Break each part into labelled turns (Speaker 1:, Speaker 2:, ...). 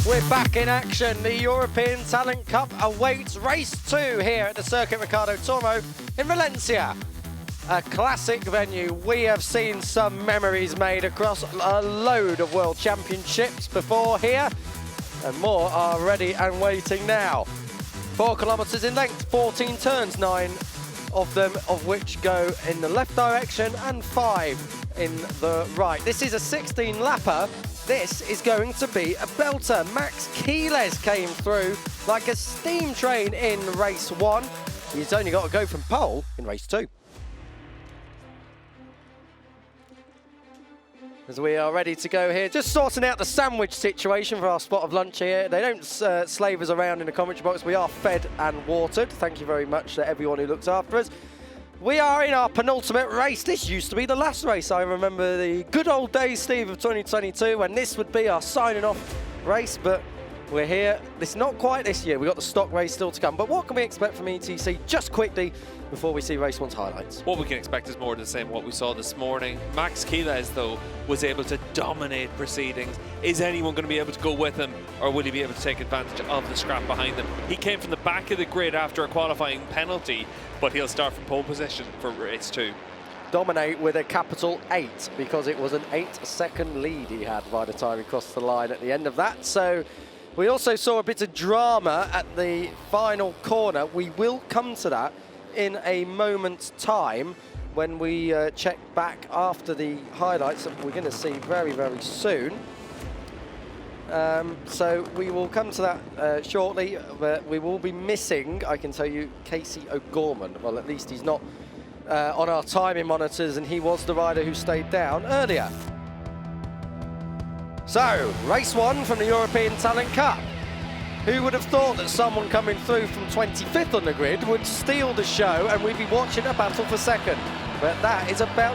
Speaker 1: We're back in action. The European Talent Cup awaits race 2 here at the Circuit Ricardo Tormo in Valencia. A classic venue. We have seen some memories made across a load of World Championships before here, and more are ready and waiting now. 4 kilometres in length, 14 turns, 9 of them of which go in the left direction and 5 in the right. This is a 16-lapper. This is going to be a belter. Max Quiles came through like a steam train in race 1. He's only got to go from pole in race 2. As we are ready to go here, just sorting out the sandwich situation for our spot of lunch here. They don't slave us around in the commentary box. We are fed and watered. Thank you very much to everyone who looks after us. We are in our penultimate race. This used to be the last race. I remember the good old days, Steve, of 2022, when this would be our signing off race, but we're here. It's not quite this year. We've got the stock race still to come. But what can we expect from ETC just quickly before we see race 1's highlights?
Speaker 2: What we can expect is more of the same what we saw this morning. Max Quiles, though, was able to dominate proceedings. Is anyone going to be able to go with him, or will he be able to take advantage of the scrap behind him? He came from the back of the grid after a qualifying penalty, but he'll start from pole position for race 2.
Speaker 1: Dominate with a capital 8, because it was an 8-second lead he had by the time he crossed the line at the end of that. So we also saw a bit of drama at the final corner. We will come to that in a moment's time when we check back after the highlights that we're going to see very, very soon. So we will come to that shortly. We will be missing, I can tell you, Casey O'Gorman. Well, at least he's not on our timing monitors, and he was the rider who stayed down earlier. So, race 1 from the European Talent Cup. Who would have thought that someone coming through from 25th on the grid would steal the show and we'd be watching a battle for second? But that is about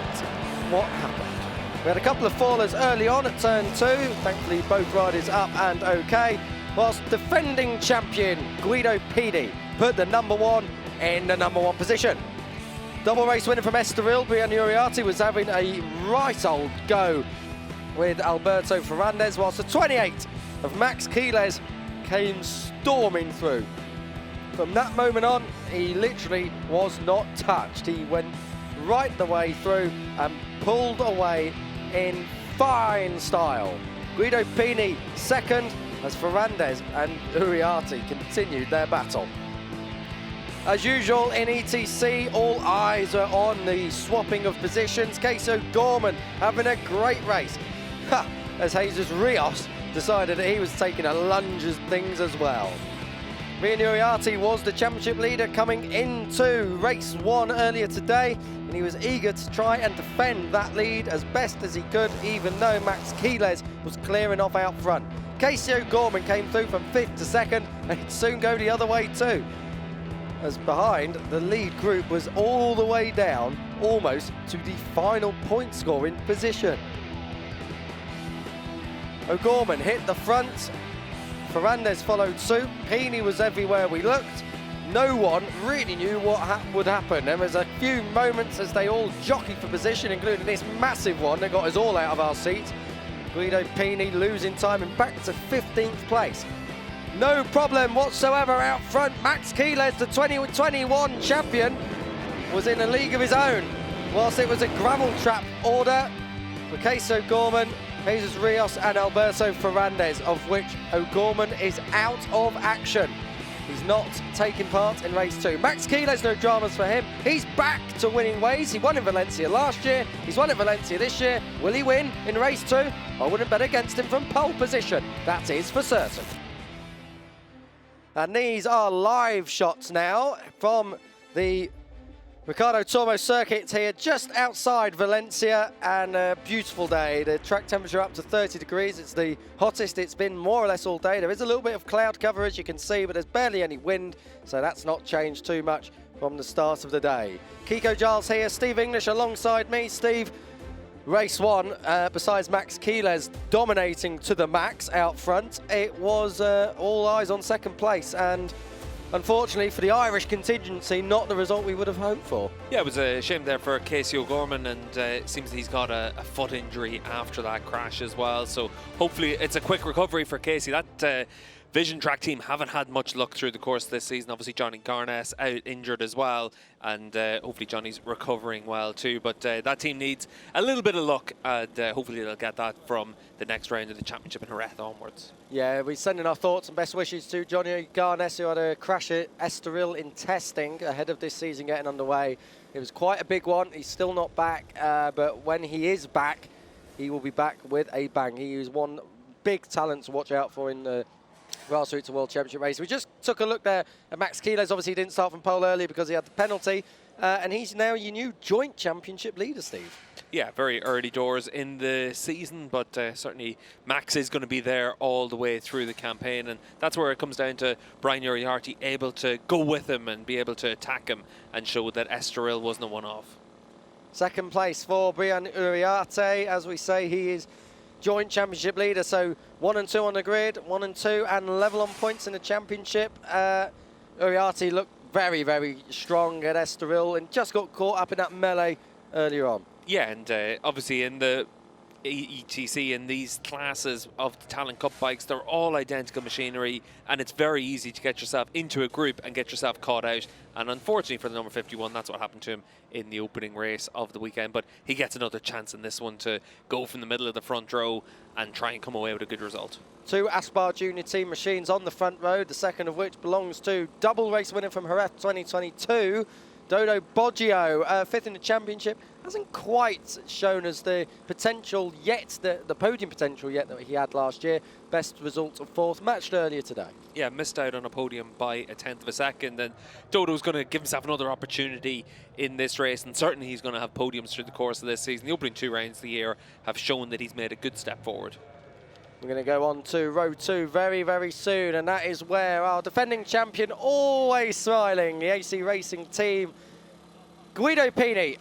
Speaker 1: what happened. We had a couple of fallers early on at turn 2. Thankfully, both riders up and okay. Whilst defending champion Guido Pini put the number 1 in the number 1 position. Double race winner from Estoril, Brian Uriarte, was having a right old go with Alberto Ferrandez, whilst the 28 of Max Quiles came storming through. From that moment on, he literally was not touched. He went right the way through and pulled away in fine style. Guido Pini second, as Ferrandez and Uriarte continued their battle. As usual in ETC, all eyes are on the swapping of positions. Casey O'Gorman having a great race. As Jesus Rios decided that he was taking a lunge at things as well. Brian Uriarte was the championship leader coming into race 1 earlier today, and he was eager to try and defend that lead as best as he could, even though Max Quiles was clearing off out front. Casey O'Gorman came through from 5th to 2nd, and he'd soon go the other way too, as behind the lead group was all the way down, almost to the final point scoring position. O'Gorman hit the front, Ferrandez followed suit, Pini was everywhere we looked. No one really knew what would happen. There was a few moments as they all jockeyed for position, including this massive one that got us all out of our seats. Guido Pini losing time and back to 15th place. No problem whatsoever out front. Max Quiles, the 2021 champion, was in a league of his own. Whilst it was a gravel trap order for Casey O'Gorman, Jesus Rios and Alberto Ferrandez, of which O'Gorman is out of action. He's not taking part in race 2. Max Quiles, no dramas for him. He's back to winning ways. He won in Valencia last year. He's won at Valencia this year. Will he win in race 2? I wouldn't bet against him from pole position. That is for certain. And these are live shots now from the Ricardo Tormo circuit here just outside Valencia, and a beautiful day. The track temperature up to 30 degrees. It's the hottest it's been more or less all day. There is a little bit of cloud cover, as you can see, but there's barely any wind, so that's not changed too much from the start of the day. Kiko Giles here, Steve English alongside me. Steve, race 1, besides Max Quiles dominating to the max out front, it was all eyes on second place, and Unfortunately for the Irish contingency, not the result we would have hoped for.
Speaker 2: Yeah, it was a shame there for Casey O'Gorman, and it seems he's got a foot injury after that crash as well. So hopefully it's a quick recovery for Casey. That Vision Track team haven't had much luck through the course of this season. Obviously, Johnny Garness out injured as well, and hopefully Johnny's recovering well too. But that team needs a little bit of luck, and hopefully they'll get that from the next round of the championship in Jerez onwards.
Speaker 1: Yeah, we're sending our thoughts and best wishes to Johnny Garness, who had a crash at Estoril in testing ahead of this season getting underway. It was quite a big one. He's still not back, but when he is back, he will be back with a bang. He is one big talent to watch out for in the Grassroots World Championship race. We just took a look there at Max Kielers. Obviously, he didn't start from pole earlier because he had the penalty, and he's now your new joint championship leader, Steve.
Speaker 2: Yeah, very early doors in the season, but certainly Max is going to be there all the way through the campaign, and that's where it comes down to Brian Uriarte able to go with him and be able to attack him and show that Estoril wasn't a one-off.
Speaker 1: Second place for Brian Uriarte. As we say, he is joint championship leader, so 1 and 2 on the grid, 1 and 2, and level on points in the championship. Uriarte looked very, very strong at Estoril and just got caught up in that melee earlier on.
Speaker 2: Yeah, and obviously in the ETC, in these classes of the Talent Cup bikes, they're all identical machinery, and it's very easy to get yourself into a group and get yourself caught out. And unfortunately for the number 51, that's what happened to him in the opening race of the weekend. But he gets another chance in this one to go from the middle of the front row and try and come away with a good result. 2
Speaker 1: Aspar Junior Team machines on the front row, the second of which belongs to double race winner from Jerez 2022, Dodo Boggio, 5th in the championship. Hasn't quite shown us the potential yet, the podium potential yet that he had last year. Best result of 4th, matched earlier today.
Speaker 2: Yeah, missed out on a podium by a 1/10 of a second, and Dodo's going to give himself another opportunity in this race, and certainly he's going to have podiums through the course of this season. The opening 2 rounds of the year have shown that he's made a good step forward.
Speaker 1: We're going to go on to row 2 very, very soon, and that is where our defending champion, always smiling, the AC Racing team, Guido Pini.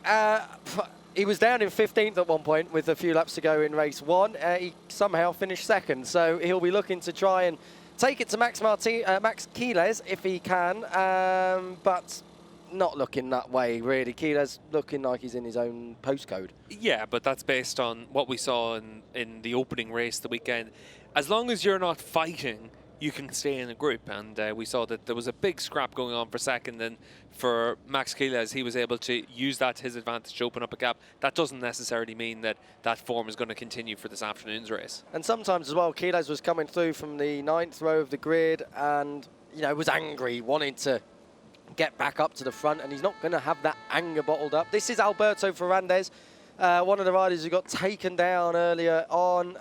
Speaker 1: He was down in 15th at one point with a few laps to go in race 1. He somehow finished 2nd, so he'll be looking to try and take it to Max Kielers if he can, but not looking that way, really. Kielers looking like he's in his own postcode.
Speaker 2: Yeah, but that's based on what we saw in the opening race the weekend. As long as you're not fighting, you can stay in a group, and we saw that there was a big scrap going on for second, and for Max Kielers, he was able to use that to his advantage to open up a gap. That doesn't necessarily mean that that form is going to continue for this afternoon's race.
Speaker 1: And sometimes as well, Kielers was coming through from the 9th row of the grid and, you know, was angry, wanting to get back up to the front, and he's not going to have that anger bottled up. This is Alberto Ferrandez, one of the riders who got taken down earlier on.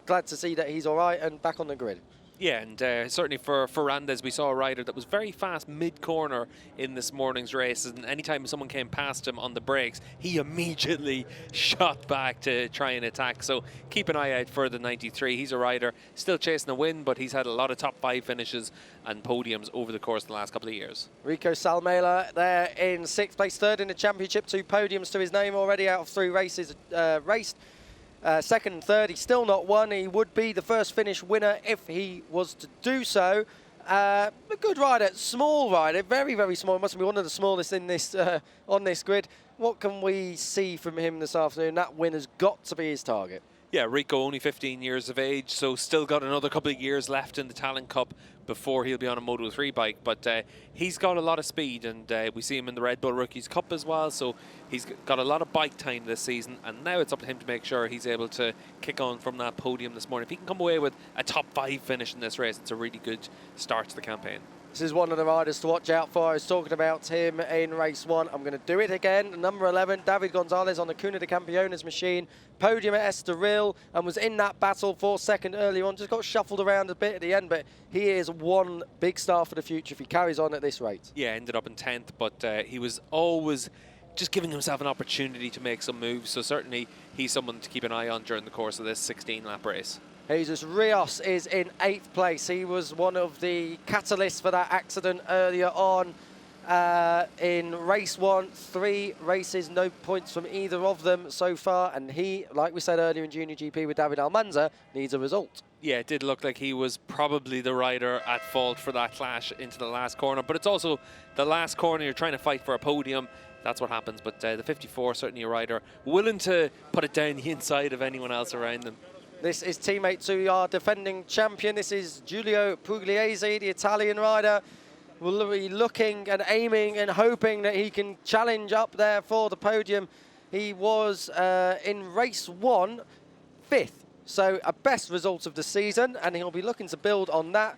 Speaker 1: Glad to see that he's all right and back on the grid.
Speaker 2: Yeah, and certainly for Ferrandez, we saw a rider that was very fast mid-corner in this morning's race, and anytime someone came past him on the brakes, he immediately shot back to try and attack. So keep an eye out for the 93. He's a rider still chasing a win, but he's had a lot of top 5 finishes and podiums over the course of the last couple of years.
Speaker 1: Rico Salmela there in 6th place, 3rd in the championship, 2 podiums to his name already out of 3 races raced. 2nd and 3rd, he's still not won. He would be the first finish winner if he was to do so. A good rider, small rider, very, very small. Must be one of the smallest in this on this grid. What can we see from him this afternoon? That win has got to be his target.
Speaker 2: Yeah, Rico only 15 years of age, so still got another couple of years left in the Talent Cup before he'll be on a Moto3 bike. But he's got a lot of speed, and we see him in the Red Bull Rookies Cup as well. So he's got a lot of bike time this season, and now it's up to him to make sure he's able to kick on from that podium this morning. If he can come away with a top 5 finish in this race, it's a really good start to the campaign.
Speaker 1: This is one of the riders to watch out for. I was talking about him in race 1. I'm going to do it again. Number 11, David Gonzalez on the Cuna de Campeones machine. Podium at Estoril and was in that battle for 2nd early on. Just got shuffled around a bit at the end, but he is one big star for the future if he carries on at this rate.
Speaker 2: Yeah, ended up in 10th, but he was always just giving himself an opportunity to make some moves. So certainly he's someone to keep an eye on during the course of this 16-lap race.
Speaker 1: Jesus Rios is in 8th place. He was one of the catalysts for that accident earlier on in race 1. 3 races, no points from either of them so far. And he, like we said earlier in Junior GP with David Almanza, needs a result.
Speaker 2: Yeah, it did look like he was probably the rider at fault for that clash into the last corner. But it's also the last corner, you're trying to fight for a podium. That's what happens. But the 54, certainly a rider willing to put it down the inside of anyone else around them.
Speaker 1: This is teammate to our defending champion. This is Giulio Pugliese, the Italian rider. Will be looking and aiming and hoping that he can challenge up there for the podium. He was in race 1, 5th. So a best result of the season, and he'll be looking to build on that.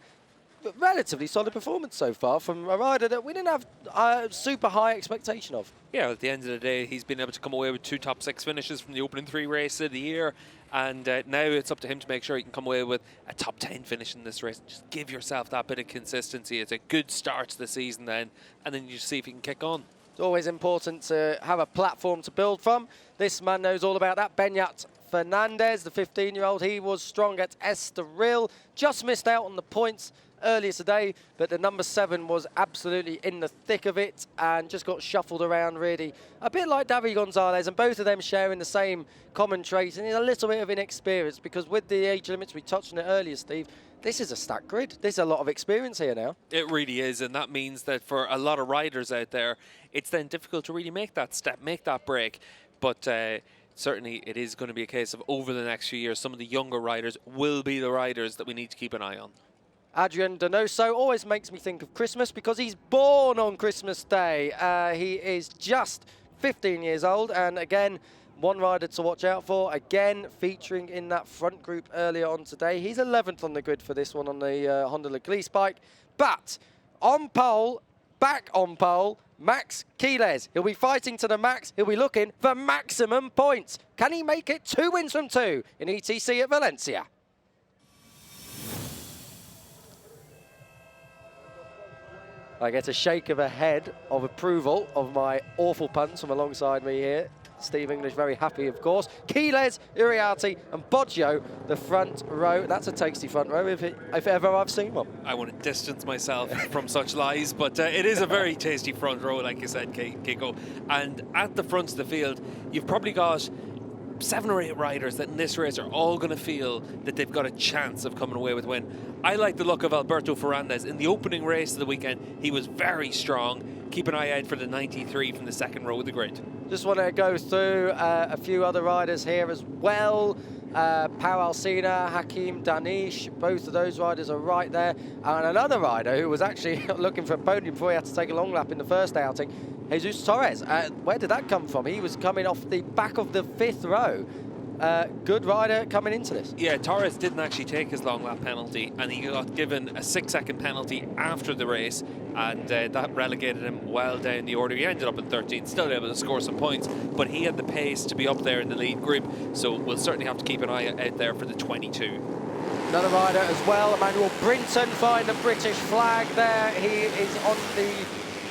Speaker 1: But relatively solid performance so far from a rider that we didn't have a super high expectation of.
Speaker 2: Yeah, at the end of the day, he's been able to come away with 2 top 6 finishes from the opening 3 races of the year. And now it's up to him to make sure he can come away with a top 10 finish in this race. Just give yourself that bit of consistency. It's a good start to the season then, and then you see if he can kick on.
Speaker 1: It's always important to have a platform to build from. This man knows all about that. Beñat Fernandez, the 15-year-old, he was strong at Estoril. Just missed out on the points earlier today, but the number 7 was absolutely in the thick of it and just got shuffled around really. A bit like David Gonzalez, and both of them sharing the same common trait, and a little bit of inexperience, because with the age limits, we touched on it earlier, Steve, this is a stacked grid. There's a lot of experience here now.
Speaker 2: It really is, and that means that for a lot of riders out there, it's then difficult to really make that step, make that break. But certainly it is going to be a case of over the next few years, some of the younger riders will be the riders that we need to keep an eye on.
Speaker 1: Adrian Donoso always makes me think of Christmas because he's born on Christmas Day. He is just 15 years old, and again, one rider to watch out for, again featuring in that front group earlier on today. He's 11th on the grid for this one on the Honda Leglice bike, but on pole, back on pole, Max Quiles. He'll be fighting to the max. He'll be looking for maximum points. Can he make it 2 wins from 2 in ETC at Valencia? I get a shake of a head of approval of my awful puns from alongside me here. Steve English very happy, of course. Quiles, Uriarte and Boggio, the front row. That's a tasty front row if ever I've seen one.
Speaker 2: I want to distance myself from such lies, but it is a very tasty front row, like you said, Kiko. And at the front of the field, you've probably got 7 or 8 riders that in this race are all going to feel that they've got a chance of coming away with a win. I like the look of Alberto Ferrandez. In the opening race of the weekend, he was very strong. Keep an eye out for the 93 from the second row of the grid. Just
Speaker 1: want to go through a few other riders here as well. Pau Alsina, Hakim Danish, both of those riders are right there. And another rider who was actually looking for a podium before he had to take a long lap in the first outing, Jesus Torres. Where did that come from? He was coming off the back of the 5th row. Good rider coming into this. Yeah, Torres didn't actually take his long lap penalty, and he got given a 6-second penalty after the race, and that relegated him well down the order. He ended up in 13th, still able to score some points, but he had the pace to be up there in the lead group, so we'll certainly have to keep an eye out there for the 22. Another rider as well, Emmanuel Brinton, flying the British flag there. He is on the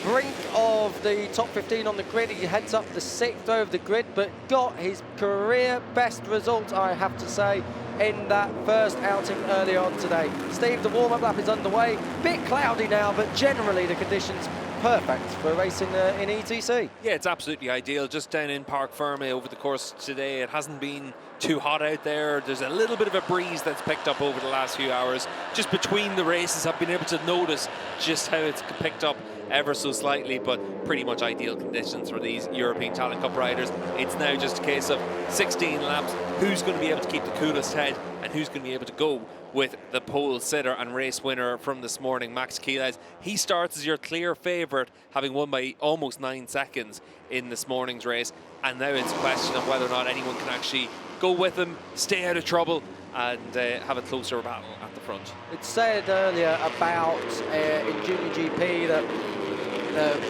Speaker 1: brink of the top 15 on the grid. He heads up the 6th row of the grid, but got his career best result, I have to say, in that first outing earlier on today. Steve, the warm-up lap is underway. Bit cloudy now, but generally the conditions perfect for racing in ETC. Yeah, it's absolutely ideal. Just down in Parc Ferme over the course today, it hasn't been too hot out there. There's a little bit of a breeze that's picked up over the last few hours. Just between the races, I've been able to notice just how it's picked up ever so slightly, but pretty much ideal conditions for these European Talent Cup riders. It's now just a case of 16 laps. Who's going to be able to keep the coolest head, and who's going to be able to go with the pole sitter and race winner from this morning, Max Quiles. He starts as your clear favourite, having won by almost 9 seconds in this morning's race, and now it's a question of whether or not anyone can actually go with him, stay out of trouble, and have a closer battle at the front. It said earlier about in JuniorGP that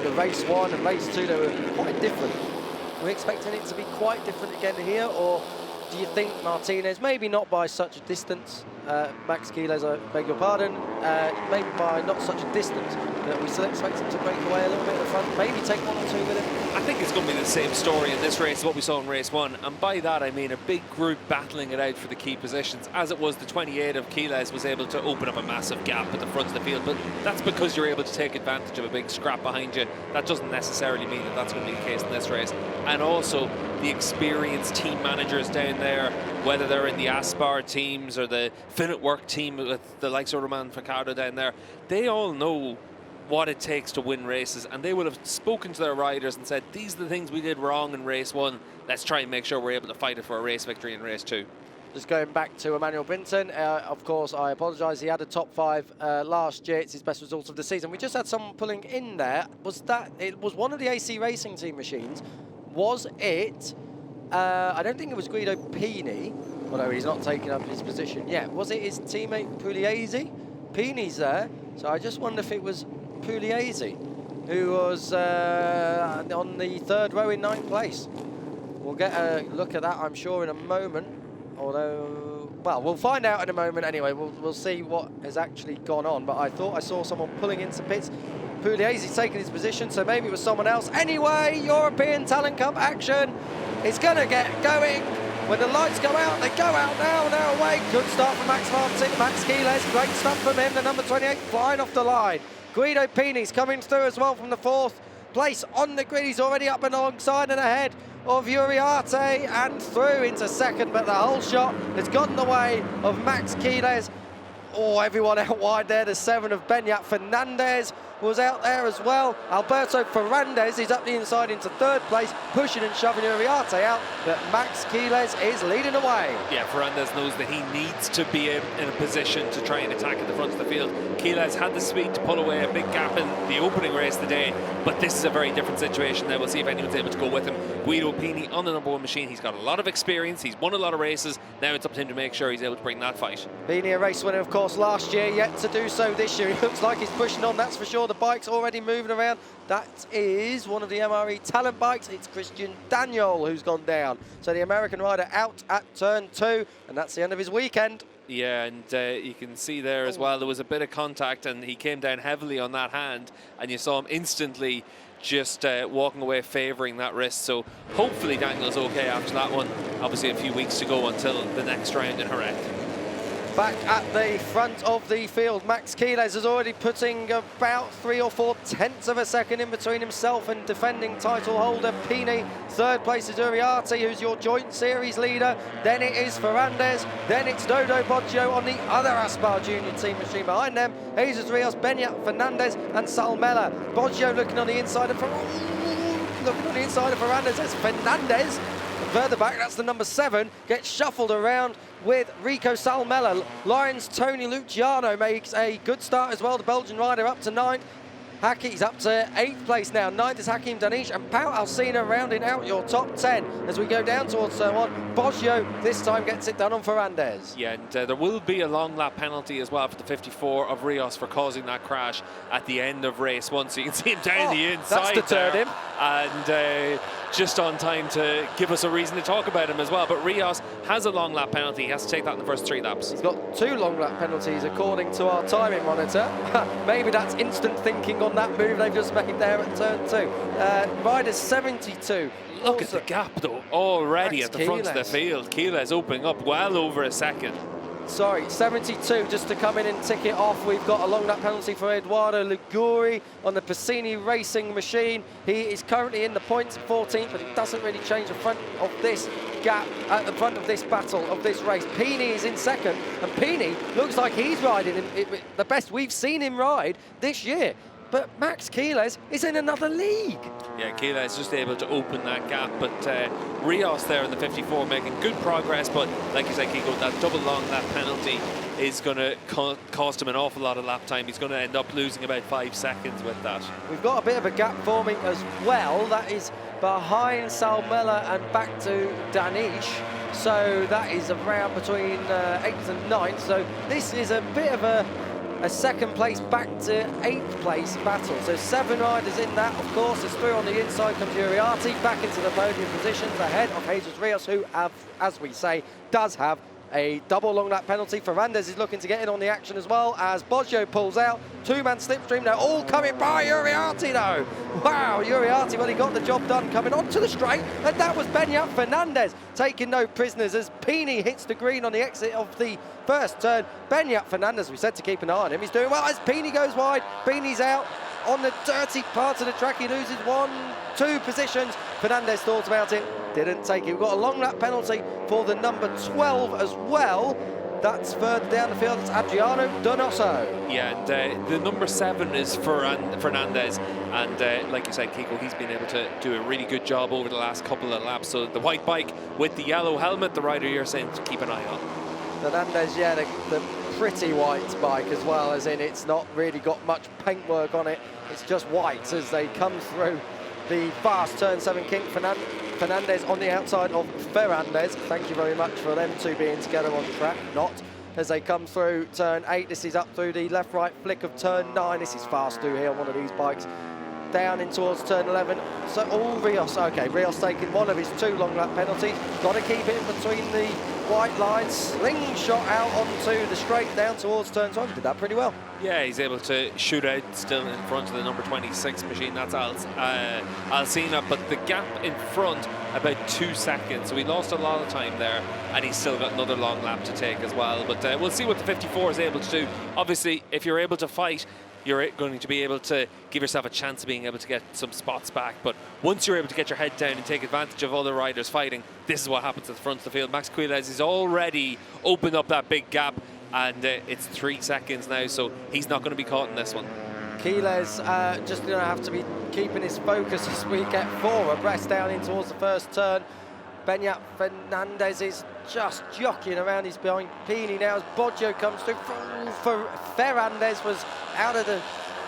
Speaker 1: the race 1 and race 2, they were quite different. Are we expecting it to be quite different again here, or do you think Martinez, maybe not by such a distance, Max Quiles, I beg your pardon, maybe by not such a distance, that we still expect him to break away a little bit at the front, maybe take 1 or 2 with him? I think it's going to be the same story in this race as what we saw in race 1, and by that I mean a big group battling it out for the key positions. As it was, the 28 of Quiles was able to open up a massive gap at the front of the field, but that's because you're able to take advantage of a big scrap behind you. That doesn't necessarily mean that that's going to be the case in this race. And also the experienced team managers down there, whether they're in the Aspar teams or the
Speaker 2: Finetwork team with the likes of Roman Fajardo down there, they all know what it takes to win races, and they will have spoken to their riders and said, these are the things we did wrong in race 1. Let's try and make sure we're able to fight it for a race victory in race 2.
Speaker 1: Just going back to Emmanuel Brinton, of course, I apologise. He had a top 5 last year. It's his best result of the season. We just had someone pulling in there. It was one of the AC Racing Team machines. Was it? I don't think it was Guido Pini, although he's not taking up his position yet. Was it his teammate Pugliese? Pini's there, so I just wonder if it was Pugliese, who was on the 3rd row in 9th place. We'll get a look at that, I'm sure, in a moment. Although, well, we'll find out in a moment anyway. We'll see what has actually gone on. But I thought I saw someone pulling into pits. Pugliese's taking his position, so maybe it was someone else. Anyway, European Talent Cup action is going to get going. When the lights go out, they go out now, now away. Good start from Max Martin, Max Quiles. Great stuff from him, the number 28 flying off the line. Guido Pini's coming through as well from the 4th place on the grid. He's already up and alongside and ahead of Uriarte and through into 2nd, but the whole shot has gotten the way of Max Quiles. Oh, everyone out wide there. The 7 of Beñat Fernandez was out there as well. Alberto Ferrandez is up the inside into 3rd place, pushing and shoving Uriarte out, but Max Quiles is leading away.
Speaker 2: Yeah, Ferrandez knows that he needs to be in a position to try and attack at the front of the field. Quiles had the speed to pull away a big gap in the opening race today, but this is a very different situation now. We'll see if anyone's able to go with him. Guido Pini on the number 1 machine. He's got a lot of experience. He's won a lot of races. Now it's up to him to make sure he's able to bring that fight.
Speaker 1: Pini, a race winner, of course, last year, yet to do so this year. He looks like he's pushing on, that's for sure. The bike's already moving around. That is one of the MRE talent bikes. It's Christian Daniel who's gone down. So the American rider out at turn 2, and that's the end of his weekend.
Speaker 2: Yeah, and you can see there as well, there was a bit of contact and he came down heavily on that hand, and you saw him instantly just walking away favouring that wrist. So hopefully Daniel's okay after that one. Obviously a few weeks to go until the next round in Jerez.
Speaker 1: Back at the front of the field, Max Quiles is already putting about 3 or 4 tenths of a second in between himself and defending title holder Pini. 3rd place is Uriarte, who's your joint series leader. Then it is Ferrandez. Then it's Dodo Boggio on the other Aspar Junior team machine. Behind them, Jesus Rios, Beñat Fernandez and Salmela. Boggio looking on the inside of Ferrandez as Fernandez. Further back, that's the number 7, gets shuffled around with Rico Salmela. Lawrence Tony Luciano makes a good start as well. The Belgian rider up to 9th. He's up to 8th place now. 9th is Hakim Danish, and Pau Alsina rounding out your top 10 as we go down towards turn 1. Boggio this time gets it done on Ferrandez. Yeah, and
Speaker 2: there will be a long lap penalty as well for the 54 of Rios for causing that crash at the end of race 1. So you can see him down the inside.
Speaker 1: That's deterred him.
Speaker 2: And just on time to give us a reason to talk about him as well. But Rios has a long lap penalty. He has to take that in the first 3 laps.
Speaker 1: He's got 2 long lap penalties according to our timing monitor. Maybe that's instant thinking on that move they've just made there at turn 2. Rider 72.
Speaker 2: Look at the gap though, already
Speaker 1: Max
Speaker 2: at the front
Speaker 1: Quiles.
Speaker 2: of the field. Quiles opening up well over a second.
Speaker 1: Sorry, 72 just to come in and tick it off. We've got a long lap penalty for Eduardo Liguri on the Pacini Racing machine. He is currently in the points 14th, but it doesn't really change the front of this gap, at the front of this battle, of this race. Pini is in 2nd, and Pini looks like he's riding the best we've seen him ride this year. But Max Quiles is in another league.
Speaker 2: Yeah, Quiles just able to open that gap, but Rios there in the 54 making good progress, but like you said, Kiko, that double long lap penalty is going to cost him an awful lot of lap time. He's going to end up losing about 5 seconds with that.
Speaker 1: We've got a bit of a gap forming as well. That is behind Salmela and back to Danish. So that is around between 8th and 9th. So this is a bit of a 2nd place back to 8th place battle. So 7 riders in that, of course. As through on the inside comes Uriarte back into the podium positions ahead of Jesus Rios, who, as we say, does have a double long lap penalty. Ferrandez is looking to get in on the action as well as Boggio pulls out. 2-man slipstream. They're all coming by Uriarte though. Wow, Uriarte, well, he got the job done coming onto the straight, and that was Beñat Fernandez taking no prisoners as Pini hits the green on the exit of the first turn. Beñat Fernandez, we said to keep an eye on him. He's doing well as Pini goes wide. Pini's out on the dirty part of the track. He loses 1-2 positions. Fernandez thought about it, didn't take it. We've got a long lap penalty for the number 12 as well. That's further down the field. It's Adriano Donoso.
Speaker 2: Yeah, and the number 7 is Fernandez, and like you said, Kiko, he's been able to do a really good job over the last couple of laps. So the white bike with the yellow helmet, the rider you're saying to keep an eye on.
Speaker 1: Fernandez, yeah, the pretty white bike as well, as in it's not really got much paintwork on it. It's just white as they come through the fast turn 7 kink. Fernandez on the outside of Ferrandez. Thank you very much for them two being together on track. Not as they come through turn 8. This is up through the left-right flick of turn 9. This is fast through here on one of these bikes. Down in towards turn 11. So all Rios. Okay, Rios taking one of his 2 long lap penalties. Got to keep it in between the white lines. Slingshot out onto the straight down towards turn 12. Did that pretty well.
Speaker 2: Yeah, he's able to shoot out still in front of the number 26 machine. That's Alcina, but the gap in front about 2 seconds. So we lost a lot of time there, and he's still got another long lap to take as well. But we'll see what the 54 is able to do. Obviously, if you're able to fight, you're going to be able to give yourself a chance of being able to get some spots back. But once you're able to get your head down and take advantage of other riders fighting, this is what happens at the front of the field. Max Quiles has already opened up that big gap, and it's 3 seconds now, so he's not going to be caught in this one.
Speaker 1: Quiles just going to have to be keeping his focus as we get 4 abreast down in towards the first turn. Beñat Fernandez is just jockeying around his behind Pini now as Boggio comes through. Ferrandez was out of the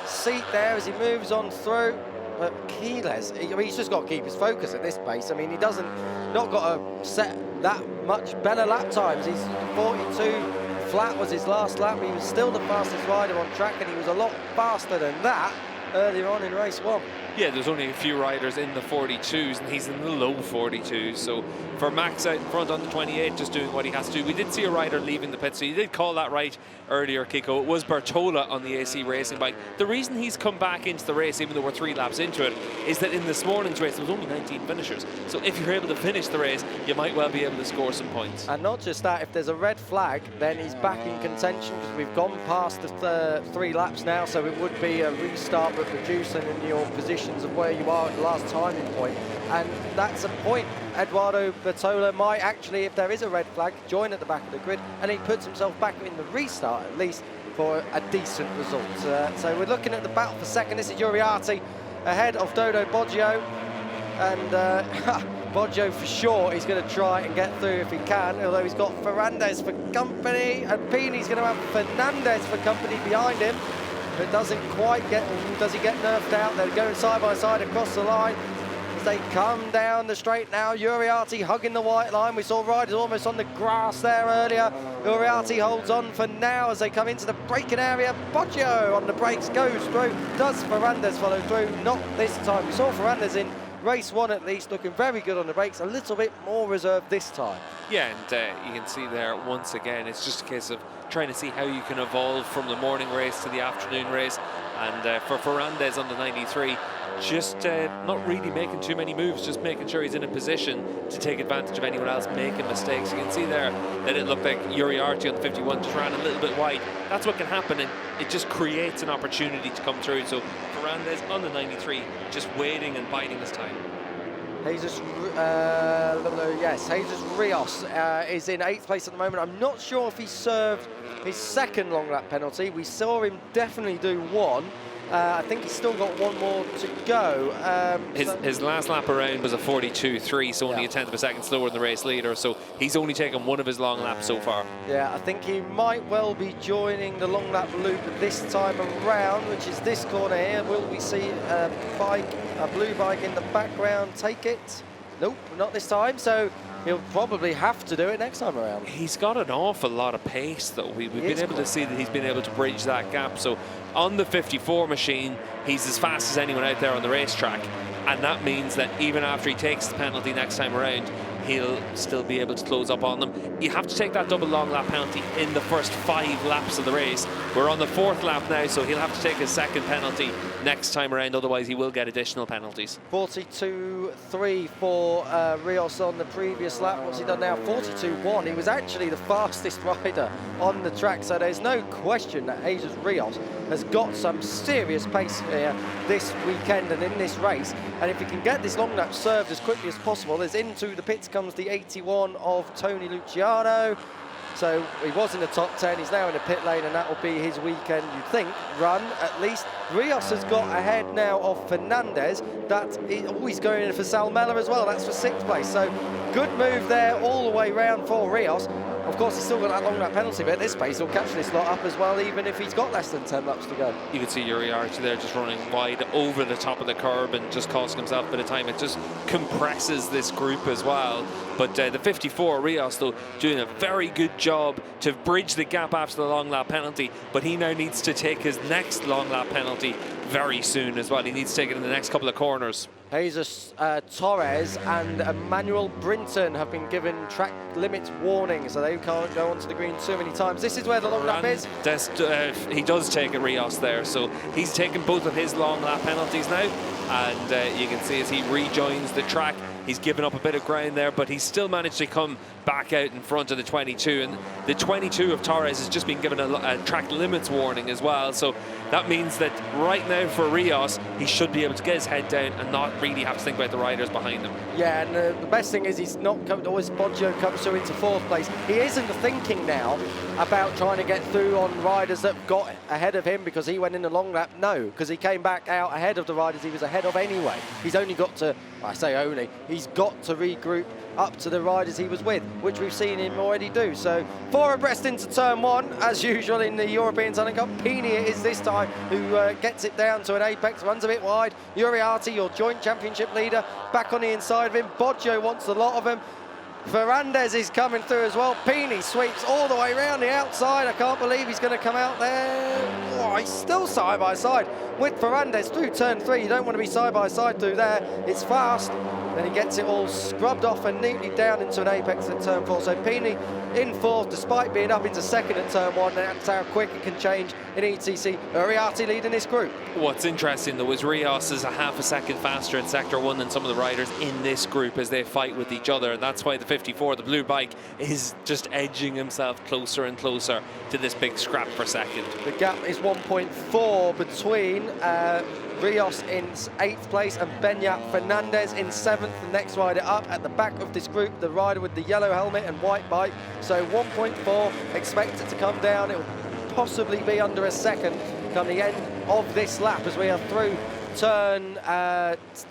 Speaker 1: seat there as he moves on through. But Quiles, he's just got to keep his focus at this pace. I mean, he doesn't, not got to set that much better lap times. He's 42 flat was his last lap. He was still the fastest rider on track, and he was a lot faster than that earlier on in race 1.
Speaker 2: Yeah, there's only a few riders in the 42s, and he's in the low 42s. So for Max out in front on the 28, just doing what he has to do. We did see a rider leaving the pit, so you did call that right earlier, Kiko. It was Bertola on the AC racing bike. The reason he's come back into the race, even though we're 3 laps into it, is that in this morning's race, there was only 19 finishers. So if you're able to finish the race, you might well be able to score some points.
Speaker 1: And not just that, if there's a red flag, then he's back in contention, because we've gone past the 3 laps now, so it would be a restart, but reducing in your positions of where you are at the last timing point. And that's a point. Eduardo Bertola might actually, if there is a red flag, join at the back of the grid, and he puts himself back in the restart at least for a decent result. So we're looking at the battle for second. This is Uriarte ahead of Dodo Boggio, and Boggio for sure he's going to try and get through if he can, although he's got Ferrandez for company, and Pini's going to have Fernandez for company behind him. But doesn't quite get, does he get nerfed out? They're going side by side across the line. As they come down the straight now, Uriarte hugging the white line. We saw riders almost on the grass there earlier. Uriarte holds on for now as they come into the braking area. Boggio on the brakes, goes through. Does Ferrandez follow through? Not this time. We saw Ferrandez in race 1 at least, looking very good on the brakes, a little bit more reserved this time.
Speaker 2: Yeah, and you can see there once again, it's just a case of trying to see how you can evolve from the morning race to the afternoon race. And for Ferrandez on the 93, just not really making too many moves, just making sure he's in a position to take advantage of anyone else making mistakes. You can see there that it looked like Uriarte on the 51 just ran a little bit wide. That's what can happen, and it just creates an opportunity to come through. So Ferrandez on the 93, just waiting and biding his time.
Speaker 1: Jesus Rios is in 8th place at the moment. I'm not sure if he served his 2nd long lap penalty. We saw him definitely do 1. I think he's still got 1 more to go.
Speaker 2: His last lap around was a 42.3, so only a 10th of a second slower than the race leader. So he's only taken 1 of his long laps so far.
Speaker 1: Yeah, I think he might well be joining the long lap loop this time around, which is this corner here. Will we see a blue bike in the background take it? Nope, not this time. So he'll probably have to do it next time around.
Speaker 2: He's got an awful lot of pace, though. We've been able to see that he's been able to bridge that gap. So on the 54 machine, he's as fast as anyone out there on the racetrack. And that means that even after he takes the penalty next time around, he'll still be able to close up on them. You have to take that double long lap penalty in the first 5 laps of the race. We're on the 4th lap now, so he'll have to take his 2nd penalty next time around, otherwise he will get additional penalties.
Speaker 1: 42.3 for Rios on the previous lap. What's he done now? 42.1. He was actually the fastest rider on the track, so there's no question that Jesus Rios has got some serious pace here this weekend and in this race. And if he can get this long lap served as quickly as possible, as into the pits comes the 81 of Tony Luciano. So he was in the top 10, he's now in the pit lane, and that will be his weekend, you'd think, run at least. Rios has got ahead now of Fernandez. He's going in for Salmela as well, that's for 6th place. So good move there all the way round for Rios. Of course, he's still got that long lap penalty, but at this pace, he'll catch this lot up as well, even if he's got less than 10 laps to go.
Speaker 2: You can see Uriarte there just running wide over the top of the curb and just costing himself a bit of time. It just compresses this group as well. But the 54, Rios, though, doing a very good job to bridge the gap after the long lap penalty, but he now needs to take his next long lap penalty very soon as well. He needs to take it in the next couple of corners.
Speaker 1: Jesus Torres and Emmanuel Brinton have been given track limits warning, so they can't go onto the green too many times. This is where the long lap is.
Speaker 2: He does take it, Rios, there, so he's taken both of his long lap penalties now, and you can see as he rejoins the track, he's given up a bit of ground there, but he's still managed to come back out in front of the 22, and the 22 of Torres has just been given a track limits warning as well, so that means that right now for Rios, he should be able to get his head down and not really have to think about the riders behind him.
Speaker 1: Yeah, and the best thing is he's not come, always Boggio comes through into 4th place. He isn't thinking now about trying to get through on riders that got ahead of him because he went in the long lap. No, because he came back out ahead of the riders he was ahead of anyway. He's only got to, I say only, he's got to regroup up to the riders he was with, which we've seen him already do. So 4 abreast into turn 1, as usual in the European Talent Cup. Pini it is this time who gets it down to an apex, runs a bit wide. Uriarte, your joint championship leader, back on the inside of him. Boggio wants a lot of him. Fernandez is coming through as well. Pini sweeps all the way around the outside. I can't believe he's going to come out there. Oh, he's still side by side with Fernandez through turn 3. You don't want to be side by side through there. It's fast. Then he gets it all scrubbed off and neatly down into an apex at turn 4. So Pini in 4th, despite being up into 2nd at turn 1. That's how quick it can change in ETC. Uriarte leading this group.
Speaker 2: What's interesting though is Rios is a half a second faster in sector 1 than some of the riders in this group as they fight with each other. And that's why the 54, the blue bike, is just edging himself closer and closer to this big scrap for second.
Speaker 1: The gap is 1.4 between Rios in 8th place and Beñat Fernandez in 7th. The next rider up at the back of this group, the rider with the yellow helmet and white bike. So 1.4, expect it to come down. It will possibly be under a second come the end of this lap as we are through turn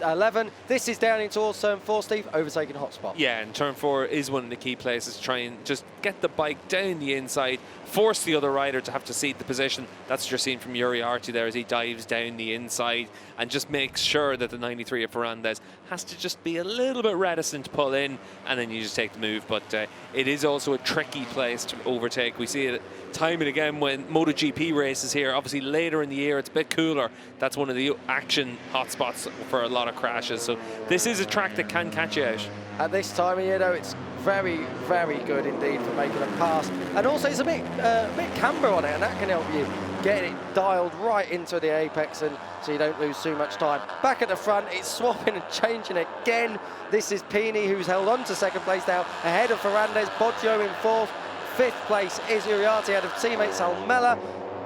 Speaker 1: 11. This is down in towards turn 4, Steve, overtaking hotspot.
Speaker 2: Yeah, and turn 4 is one of the key places to try and just get the bike down the inside, force the other rider to have to cede the position. That's what you're seeing from Uriarte there as he dives down the inside and just makes sure that the 93 of Fernandez has to just be a little bit reticent to pull in, and then you just take the move. But it is also a tricky place to overtake. We see it time and again when MotoGP races here. Obviously later in the year it's a bit cooler. That's one of the action hotspots for a lot of crashes. So this is a track that can catch you out.
Speaker 1: At this time of year though, it's very, very good indeed for making a pass. And also it's a bit camber on it, and that can help you get it dialed right into the apex, and so you don't lose too much time. Back at the front, it's swapping and changing again. This is Pini, who's held on to 2nd place now, ahead of Fernandez. Boggio in 4th. 5th place is Uriarte out of teammate Salmela,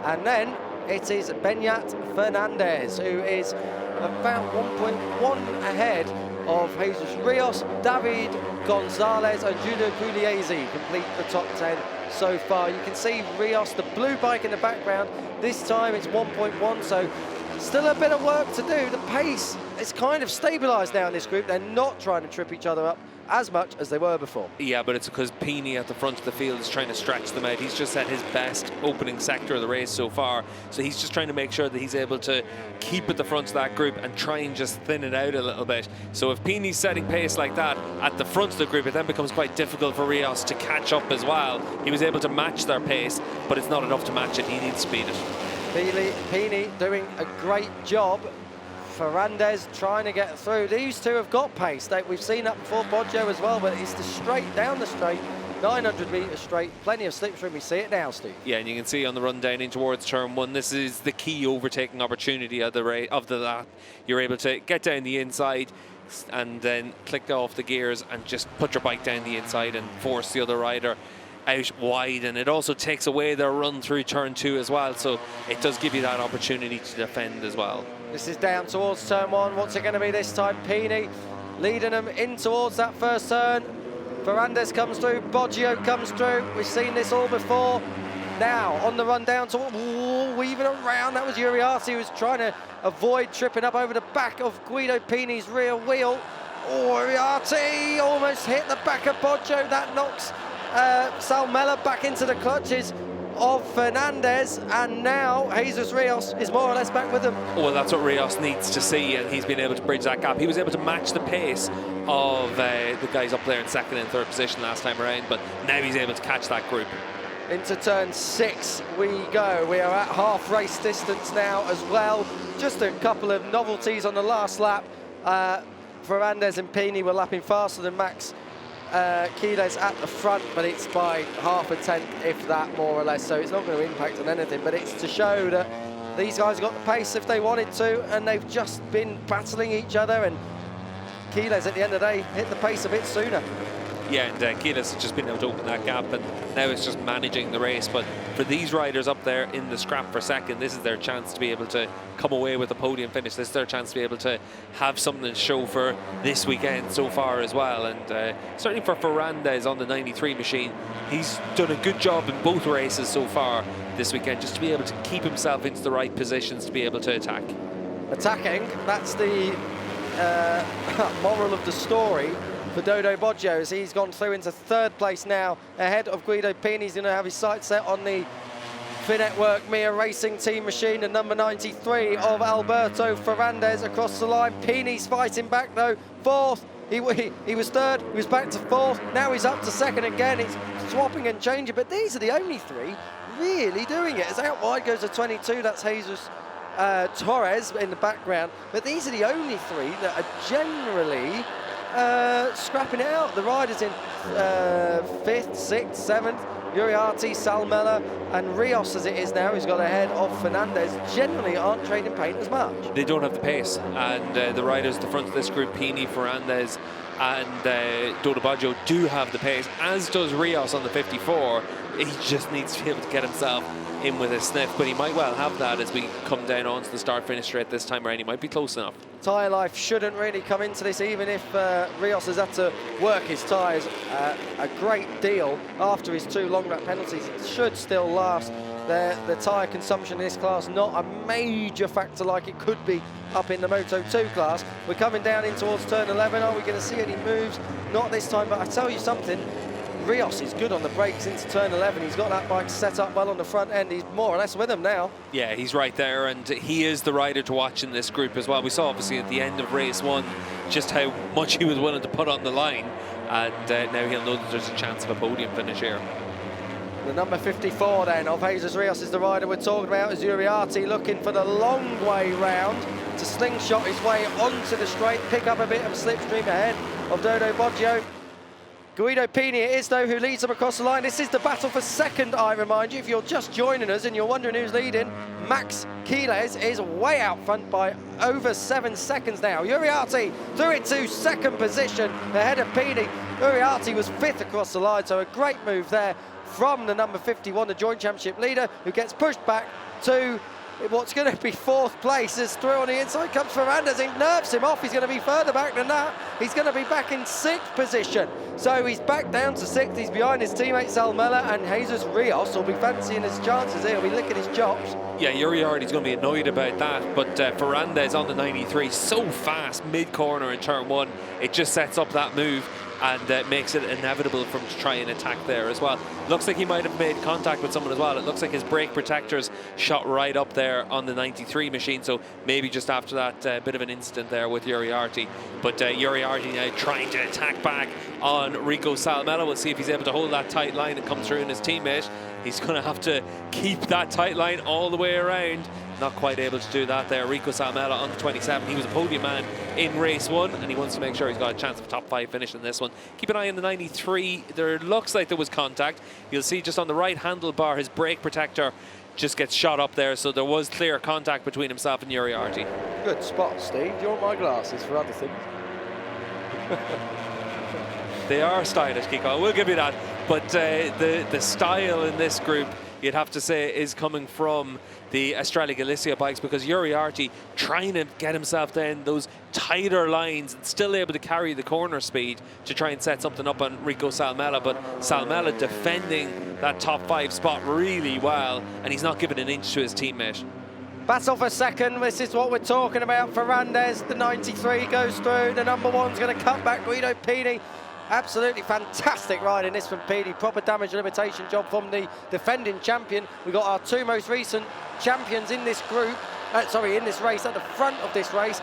Speaker 1: and then it is Beñat Fernandez, who is about 1.1 ahead of Jesus Rios. David Gonzalez and Judo Pugliese complete the top 10 so far. You can see Rios, the blue bike in the background. This time it's 1.1, so still a bit of work to do. The pace is kind of stabilised now in this group. They're not trying to trip each other up as much as they were before. Yeah,
Speaker 2: but it's because Pini at the front of the field is trying to stretch them out. He's just had his best opening sector of the race so far, so he's just trying to make sure that he's able to keep at the front of that group and try and just thin it out a little bit. So if Pini's setting pace like that at the front of the group, it then becomes quite difficult for Rios to catch up as well. He was able to match their pace, but it's not enough to match it. He needs to speed it.
Speaker 1: Pini doing a great job. Fernandez trying to get through. These two have got pace. We've seen that before, Boggio as well, but it's the straight, down the straight, 900 metres straight, plenty of slipstream. We see it now, Steve.
Speaker 2: Yeah, and you can see on the run down in towards turn 1, this is the key overtaking opportunity of the lap. You're able to get down the inside and then click off the gears and just put your bike down the inside and force the other rider out wide, and it also takes away their run through turn 2 as well, so it does give you that opportunity to defend as well.
Speaker 1: This is down towards turn 1. What's it going to be this time? Pini leading them in towards that first turn. Ferrandez comes through, Boggio comes through. We've seen this all before. Now, on the run down to weaving around. That was Uriarte who was trying to avoid tripping up over the back of Guido Pini's rear wheel. Oh, Uriarte almost hit the back of Boggio. That knocks Salmela back into the clutches of Fernandez, and now Jesus Rios is more or less back with them.
Speaker 2: Well, that's what Rios needs to see, and he's been able to bridge that gap. He was able to match the pace of the guys up there in second and third position last time around, but now he's able to catch that group.
Speaker 1: Into turn 6 we go. We are at half race distance now as well. Just a couple of novelties on the last lap. Fernandez and Pini were lapping faster than Max Quiles at the front, but it's by half a tenth, if that, more or less, so it's not going to impact on anything, but it's to show that these guys got the pace if they wanted to, and they've just been battling each other, and Quiles at the end of the day hit the pace a bit sooner.
Speaker 2: Yeah, and Quiles has just been able to open that gap, and now it's just managing the race. But for these riders up there in the scrap for second, this is their chance to be able to come away with a podium finish. This is their chance to be able to have something to show for this weekend so far as well. And certainly for Ferrandez on the 93 machine, he's done a good job in both races so far this weekend, just to be able to keep himself into the right positions to be able to attack.
Speaker 1: Attacking, that's the moral of the story for Dodo Boggio, as he's gone through into third place now, ahead of Guido Pini. He's going to have his sights set on the Finetwork Mia Racing Team machine, the number 93 of Alberto Ferrandez across the line. Pini's fighting back though, fourth. He was third, he was back to fourth, now he's up to second again. It's swapping and changing, but these are the only three really doing it. As out wide goes to 22, that's Jesus Torres in the background, but these are the only three that are generally scrapping it out. The riders in 5th, 6th, 7th, Uriarte, Salmela and Rios as it is now, who's got ahead of Fernandez, generally aren't trading paint as much.
Speaker 2: They don't have the pace, and the riders at the front of this group, Pini, Ferrandez and Dodo Boggio, do have the pace, as does Rios on the 54. He just needs to be able to get himself in with a sniff, but he might well have that as we come down onto the start-finish straight this time around. He might be close enough. Tyre
Speaker 1: life shouldn't really come into this, even if Rios has had to work his tyres a great deal after his 2 long lap penalties. It should still last. The tyre consumption in this class, not a major factor like it could be up in the Moto 2 class. We're coming down in towards turn 11. Are we going to see any moves? Not this time, but I tell you something, Rios is good on the brakes into turn 11. He's got that bike set up well on the front end. He's more or less with him now. Yeah, he's right there, and he is the rider to watch in this group as well. We saw obviously at the end of race 1 just how much he was willing to put on the line, and now he'll know that there's a chance of a podium finish here. The number 54 then of Jesus Rios is the rider we're talking about, is Uriarte, looking for the long way round to slingshot his way onto the straight, pick up a bit of a slipstream ahead of Dodo Boggio. Guido Pini it is though who leads them across the line. This is the battle for second, I remind you, if you're just joining us and you're wondering who's leading. Max Quiles is way out front by over 7 seconds now. Uriarte through it to second position ahead of Pini. Uriarte was 5th across the line, so a great move there from the number 51, the joint championship leader, who gets pushed back to what's going to be 4th place. As through on the inside comes Ferrandez, he nerfs him off. He's going to be further back than that. He's going to be back in 6th position. So he's back down to 6th. He's behind his teammate Salmela, and Jesus Rios will be fancying his chances here. He'll be licking his chops. Yeah, Uriarte's going to be annoyed about that, but Ferrandez on the 93, so fast mid-corner in turn 1. It just sets up that move and makes it inevitable for him to try and attack there as well. Looks like he might have made contact with someone as well. It looks like his brake protectors shot right up there on the 93 machine, so maybe just after that bit of an incident there with Uriarte. But Uriarte now trying to attack back on Rico Salmela. We'll see if he's able to hold that tight line and come through in his teammate. He's going to have to keep that tight line all the way around. Not quite able to do that there. Rico Salmela on the 27. He was a podium man in race 1, and he wants to make sure he's got a chance of a top 5 finish in this one. Keep an eye on the 93. There looks like there was contact. You'll see just on the right handlebar, his brake protector just gets shot up there, so there was clear contact between himself and Uriarte. Good spot, Steve. Do you want my glasses for other things? They are stylish, Kiko. We'll give you that. But the style in this group, you'd have to say, is coming from the Estrella Galicia bikes, because Uriarte trying to get himself down those
Speaker 2: tighter lines and still able to carry the corner speed to try and set something up on Rico Salmela, but Salmela defending that top 5 spot really well, and he's not giving an inch to his teammate.
Speaker 1: Battle for second, this is what we're talking about. Ferrandez, the 93 goes through, the number 1's going to cut back Guido Pini. Absolutely fantastic ride in this from Pini, proper damage limitation job from the defending champion. We've got our 2 most recent champions in this group, in this race, at the front of this race.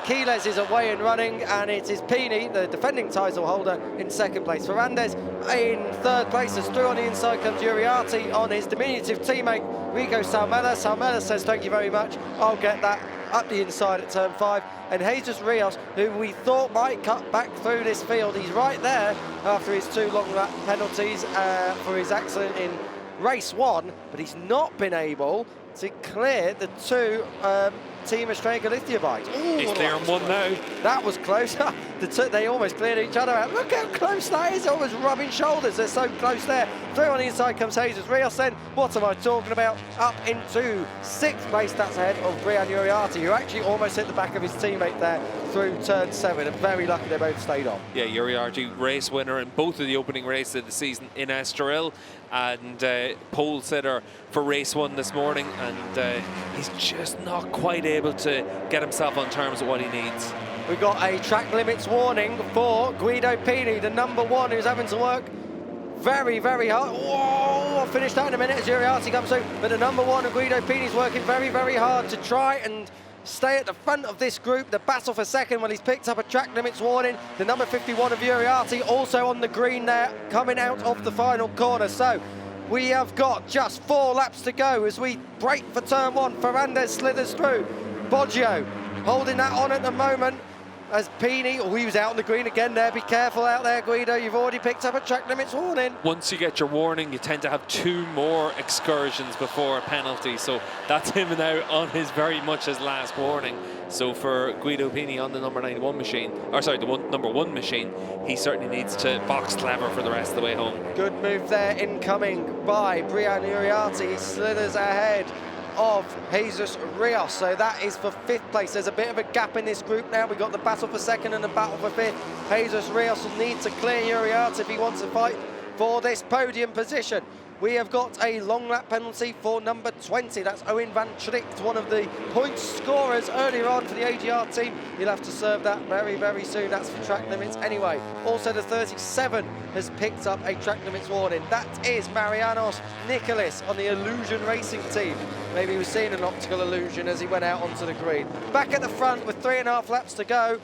Speaker 1: Quiles is away and running, and it is Pini, the defending title holder, in second place. Ferrandez in third place, as through on the inside comes Uriarte on his diminutive teammate Rico Salmela. Salmela says thank you very much, I'll get that up the inside at turn 5. And Jesus Rios, who we thought might cut back through this field, he's right there after his 2 long lap penalties for his accident in race 1, but he's not been able to clear the 2 Team Australia Galicia bikes.
Speaker 2: He's there on 1 now.
Speaker 1: That was close. They almost cleared each other out. Look how close that is, almost rubbing shoulders. They're so close there. Through on the inside comes Jesus Rios then. What am I talking about? Up into 6th place, that's ahead of Brian Uriarte, who actually almost hit the back of his teammate there through turn 7, and very lucky they both stayed on. Yeah,
Speaker 2: Uriarte, race winner in both of the opening races of the season in Estoril, and pole sitter for race 1 this morning, and he's just not quite able to get himself on terms with what he needs.
Speaker 1: We've got a track limits warning for Guido Pini, the number 1, who's having to work very, very hard. Whoa, I'll finish that in a minute as Uriarte comes through. But the number 1 of Guido Pini's working very, very hard to try and stay at the front of this group. The battle for second, well, he's picked up a track limits warning. The number 51 of Uriarte also on the green there, coming out of the final corner. So we have got just 4 laps to go as we break for turn 1. Ferrandez slithers through. Boggio holding that on at the moment as Pini, he was out on the green again there. Be careful out there, Guido. You've already picked up a track limits warning.
Speaker 2: Once you get your warning, you tend to have 2 more excursions before a penalty. So that's him now on his very much his last warning. So for Guido Pini on the number 91 machine, or sorry, the number 1 machine, he certainly needs to box clever for the rest of the way home.
Speaker 1: Good move there, incoming by Brian Uriarte. He slithers ahead of Jesus Rios, so that is for 5th place. There's a bit of a gap in this group now. We've got the battle for second and the battle for 5th. Jesus Rios will need to clear Uriarte if he wants to fight for this podium position. We have got a long lap penalty for number 20. That's Owen van Tricht, one of the point scorers earlier on for the AGR team. He'll have to serve that very, very soon. That's for track limits anyway. Also, the 37 has picked up a track limits warning. That is Marianos Nicolas on the Illusion Racing team. Maybe he was seeing an optical illusion as he went out onto the green. Back at the front with 3.5 laps to go.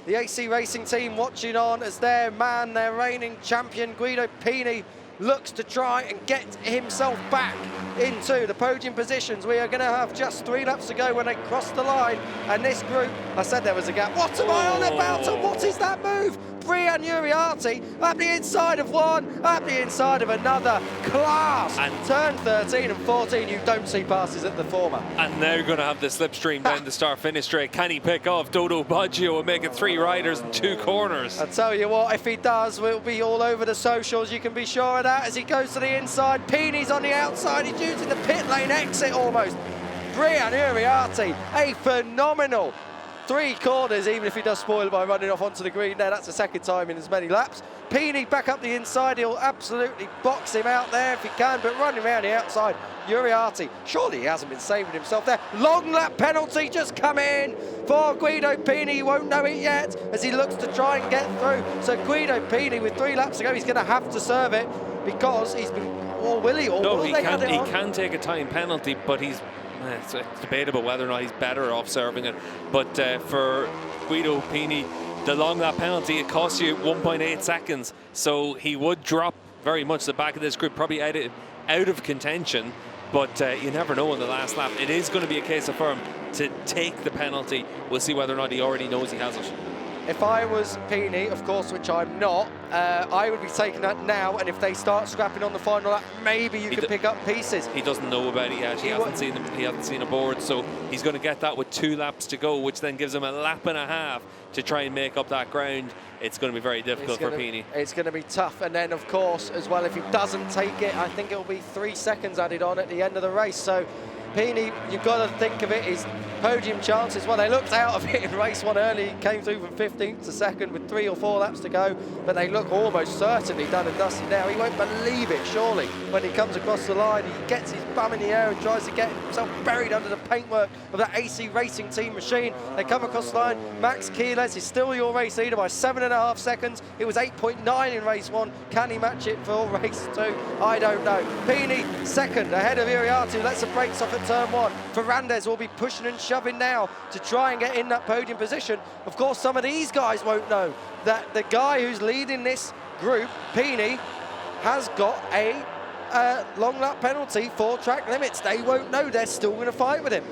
Speaker 1: The AC Racing team watching on as their man, their reigning champion, Guido Pini, looks to try and get himself back into the podium positions. We are going to have just 3 laps to go when they cross the line, and this group, I said there was a gap. What am I on about, and what is that move? Brian Uriarte up the inside of one, up the inside of another. Class! And turn 13 and 14, you don't see passes at the former.
Speaker 2: And now going to have the slipstream down the start-finish straight. Can he pick off Dodo Baggio and make it 3 riders and 2 corners?
Speaker 1: I'll tell you what, if he does, we'll be all over the socials. You can be sure of that as he goes to the inside. Pini's on the outside. He's using the pit lane exit almost. Brian Uriarte, a phenomenal 3 corners, even if he does spoil it by running off onto the green there. That's the 2nd time in as many laps. Pini back up the inside. He'll absolutely box him out there if he can, but running around the outside, Uriarte, surely he hasn't been saving himself there. Long lap penalty just come in for Guido Pini. He won't know it yet as he looks to try and get through. So Guido Pini with 3 laps to go, he's going to have to serve it because he's been, or will he? Or
Speaker 2: no,
Speaker 1: will
Speaker 2: he
Speaker 1: they add it on?
Speaker 2: He can take a time penalty, but he's it's debatable whether or not he's better off serving it. But for Guido Pini, the long lap penalty, it costs you 1.8 seconds. So he would drop very much the back of this group, probably out of contention. But you never know in the last lap. It is going to be a case for him to take the penalty. We'll see whether or not he already knows he has it.
Speaker 1: If I was Pini, of course, which I'm not, I would be taking that now, and if they start scrapping on the final lap, maybe you can pick up pieces.
Speaker 2: He doesn't know about it yet. He hasn't seen a board, so he's going to get that with 2 laps to go, which then gives him a lap and a half to try and make up that ground. It's going to be very difficult for Pini.
Speaker 1: It's going to be tough, and then, of course, as well, if he doesn't take it, I think it'll be 3 seconds added on at the end of the race. So Pini, you've got to think of it, his podium chances. Well, they looked out of it in race 1 early, came through from 15th to 2nd with 3 or 4 laps to go, but they look almost certainly done and dusted now. He won't believe it, surely, when he comes across the line. He gets his bum in the air and tries to get himself buried under the paintwork of that AC Racing Team machine. They come across the line. Max Keeles is still your race leader by 7.5 seconds. It was 8.9 in race 1. Can he match it for race 2? I don't know. Pini, second, ahead of Iriarte. Lets the brakes off at turn 1. Ferrandez will be pushing and shoving now to try and get in that podium position. Of course, some of these guys won't know that the guy who's leading this group, Pini, has got a long lap penalty for track limits. They won't know. They're still going to fight with him.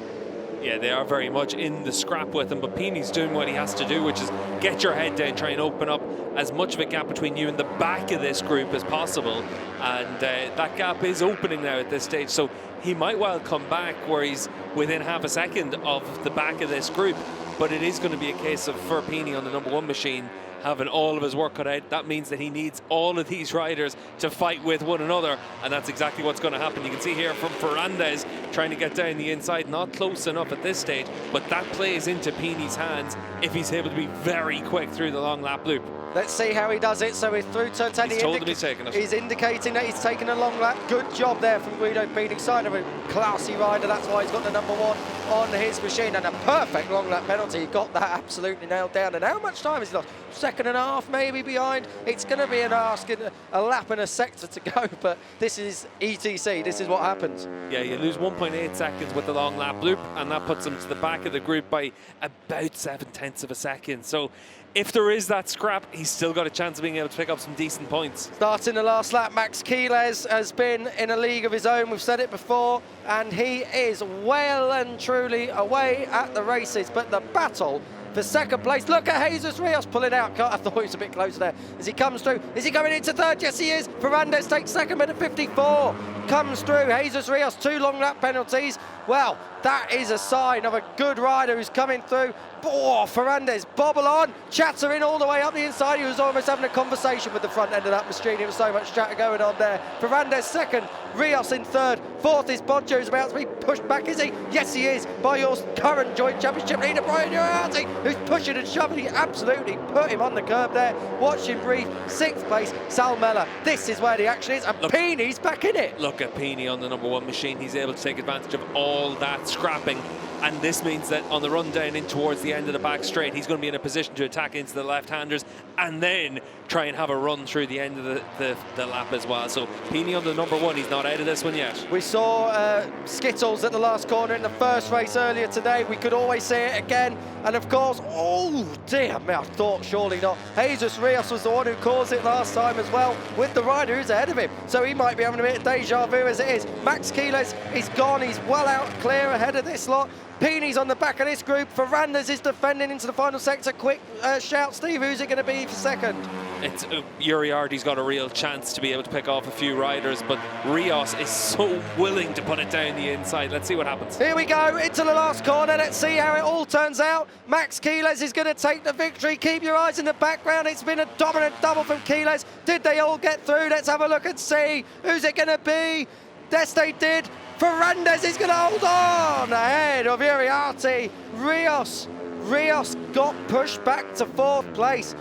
Speaker 2: Yeah, they are very much in the scrap with him, but Pini's doing what he has to do, which is get your head down, try and open up as much of a gap between you and the back of this group as possible. And that gap is opening now at this stage, so he might well come back where he's within half a second of the back of this group. But it is going to be a case of, for Pini on the number 1 machine, having all of his work cut out. That means that he needs all of these riders to fight with one another, and that's exactly what's going to happen. You can see here from Ferrandez trying to get down the inside, not close enough at this stage, but that plays into Pini's hands if he's able to be very quick through the long lap loop.
Speaker 1: Let's see how he does it. So he's through turn 10.
Speaker 2: He's told him he's taking it.
Speaker 1: He's indicating that he's taken a long lap. Good job there from Guido Pini. Sign of a classy rider. That's why he's got the number 1 on his machine. And a perfect long lap penalty. He got that absolutely nailed down. And how much time has he lost? 2.5 maybe behind. It's going to be an ask in a lap and a sector to go. But this is ETC. This is what happens.
Speaker 2: Yeah, you lose 1.8 seconds with the long lap loop, and that puts him to the back of the group by about 0.7 of a second. So if there is that scrap, he's still got a chance of being able to pick up some decent points.
Speaker 1: Starting the last lap, Max Keeles has been in a league of his own. We've said it before, and he is well and truly away at the races. But the battle for second place, look at Jesus Rios pulling out. I thought he was a bit closer there as he comes through. Is he going into third? Yes, he is. Ferrandez takes second, but at 54 comes through. Jesus Rios, 2 long lap penalties. Well, that is a sign of a good rider who's coming through. Oh, Ferrandez, bobble on, chattering all the way up the inside. He was almost having a conversation with the front end of that machine. There was so much chatter going on there. Ferrandez second, Rios in third. Fourth is Bodjo, who's about to be pushed back, is he? Yes, he is, by your current joint championship leader, Brian Uriarte, who's pushing and shoving. He absolutely put him on the curb there. Watch him breathe. 6th place, Sal Mella. This is where the action is, and Pini's back in it.
Speaker 2: Look at Pini on the number 1 machine. He's able to take advantage of all that scrapping, and this means that on the run down in towards the end of the back straight, he's going to be in a position to attack into the left-handers and then try and have a run through the end of the lap as well. So Pini on the number 1, he's not out of this one yet.
Speaker 1: We saw Skittles at the last corner in the first race earlier today. We could always see it again. And of course, oh dear me, I thought surely not. Jesus Rios was the one who caused it last time as well, with the rider who's ahead of him. So he might be having a bit of deja vu as it is. Max Keeles is gone. He's well out clear ahead of this lot. Pini's on the back of this group. Ferrandez is defending into the final sector. Quick shout, Steve, who's it going to be for second?
Speaker 2: It's Uriarte's got a real chance to be able to pick off a few riders, but Rios is so willing to put it down the inside. Let's see what happens.
Speaker 1: Here we go into the last corner. Let's see how it all turns out. Max Keeles is going to take the victory. Keep your eyes in the background. It's been a dominant double from Keeles. Did they all get through? Let's have a look and see. Who's it going to be? Yes, they did. Ferrandez is going to hold on ahead of Uriarte. Rios got pushed back to 4th place.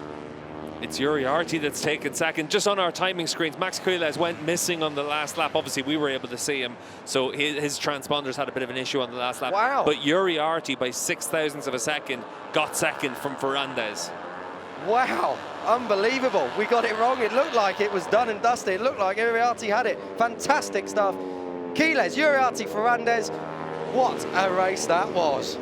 Speaker 2: It's Uriarte that's taken second. Just on our timing screens, Max Keeles went missing on the last lap. Obviously, we were able to see him, so his transponders had a bit of an issue on the last lap.
Speaker 1: Wow.
Speaker 2: But Uriarte, by 0.06 of a second, got second from Ferrandez.
Speaker 1: Wow, unbelievable. We got it wrong. It looked like it was done and dusted. It looked like Uriarte had it. Fantastic stuff. Keeles, Uriarte, Ferrandez. What a race that was.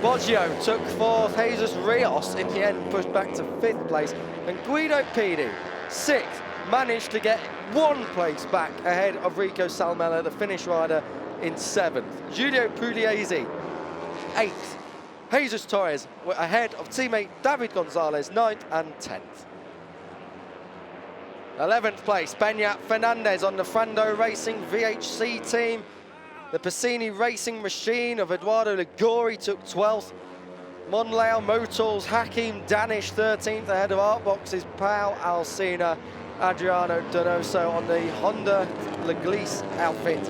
Speaker 1: Boggio took 4th. Jesus Rios in the end pushed back to 5th place. And Guido Pini, 6th, managed to get 1 place back ahead of Rico Salmella, the Finnish rider, in 7th. Giulio Pugliese, 8th. Jesus Torres were ahead of teammate David Gonzalez, 9th and 10th. 11th place, Beñat Fernandez on the Frando Racing VHC team. The Piscini Racing Machine of Eduardo Liguri took 12th. Monlau Motors, Hakim Danish 13th ahead of Artbox's Pau Alcina. Adriano Donoso on the Honda Leglise outfit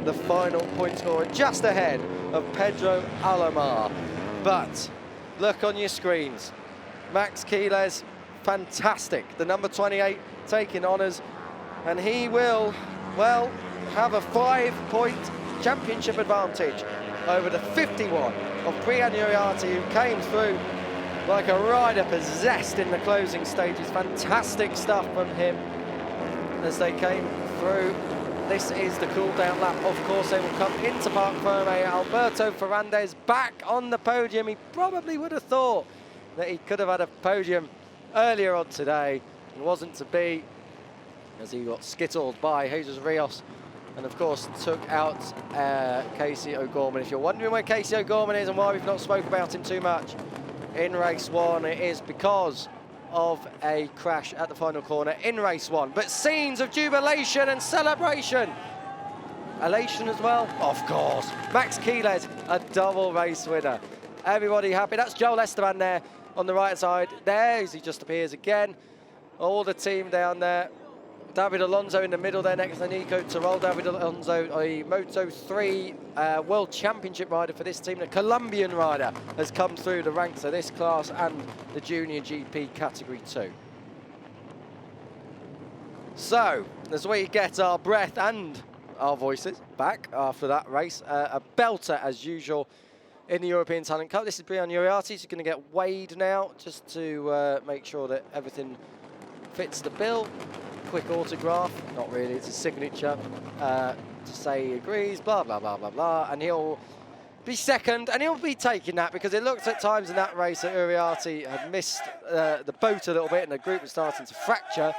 Speaker 1: the final point scorer, just ahead of Pedro Alomar. But look on your screens, Max Quiles, fantastic. The number 28 taking honours, and he will, well, have a 5-point championship advantage over the 51 of Brian Uriarte, who came through like a rider possessed in the closing stages. Fantastic stuff from him as they came through. This is the cool down lap. Of course, they will come into Parc Fermé. Alberto Ferrandez back on the podium. He probably would have thought that he could have had a podium earlier on today. It wasn't to be, as he got skittled by Jesus Rios, and of course took out Casey O'Gorman. If you're wondering where Casey O'Gorman is and why we've not spoke about him too much in race 1, it is because of a crash at the final corner in race 1. But scenes of jubilation and celebration. Elation as well, of course. Max Quiles, a double race winner. Everybody happy. That's Joel Esteban there on the right side. There, as he just appears again. All the team down there. David Alonso in the middle there next to Nico Terol. David Alonso, a Moto3 World Championship rider for this team. The Colombian rider has come through the ranks of this class and the Junior GP Category 2. So, as we get our breath and our voices back after that race, a belter as usual in the European Talent Cup. This is Brian Uriarte. He's going to get weighed now just to make sure that everything fits the bill. Quick autograph, not really, it's a signature to say he agrees, blah, blah, blah, blah, blah, and he'll be second, and he'll be taking that because it looked at times in that race that Uriarte had missed the boat a little bit and the group was starting to fracture.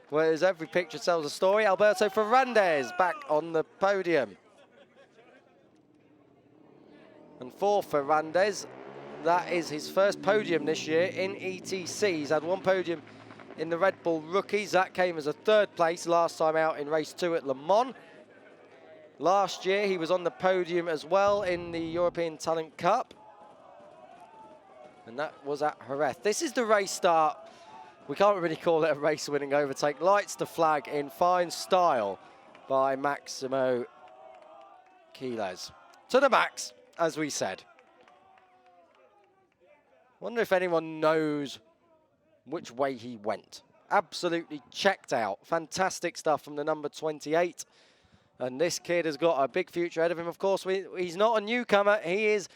Speaker 1: Whereas every picture tells a story. Alberto Ferrandez back on the podium. And for Ferrandez, that is his first podium this year in ETC. He's had one podium in the Red Bull Rookies. That came as a 3rd place last time out in race 2 at Le Mans. Last year he was on the podium as well in the European Talent Cup, and that was at Jerez. This is the race start. We can't really call it a race winning overtake. Lights the flag in fine style by Maximo Quiles. To the max, as we said. Wonder if anyone knows which way he went. Absolutely checked out. Fantastic stuff from the number 28. And this kid has got a big future ahead of him. Of course, he's not a newcomer. He is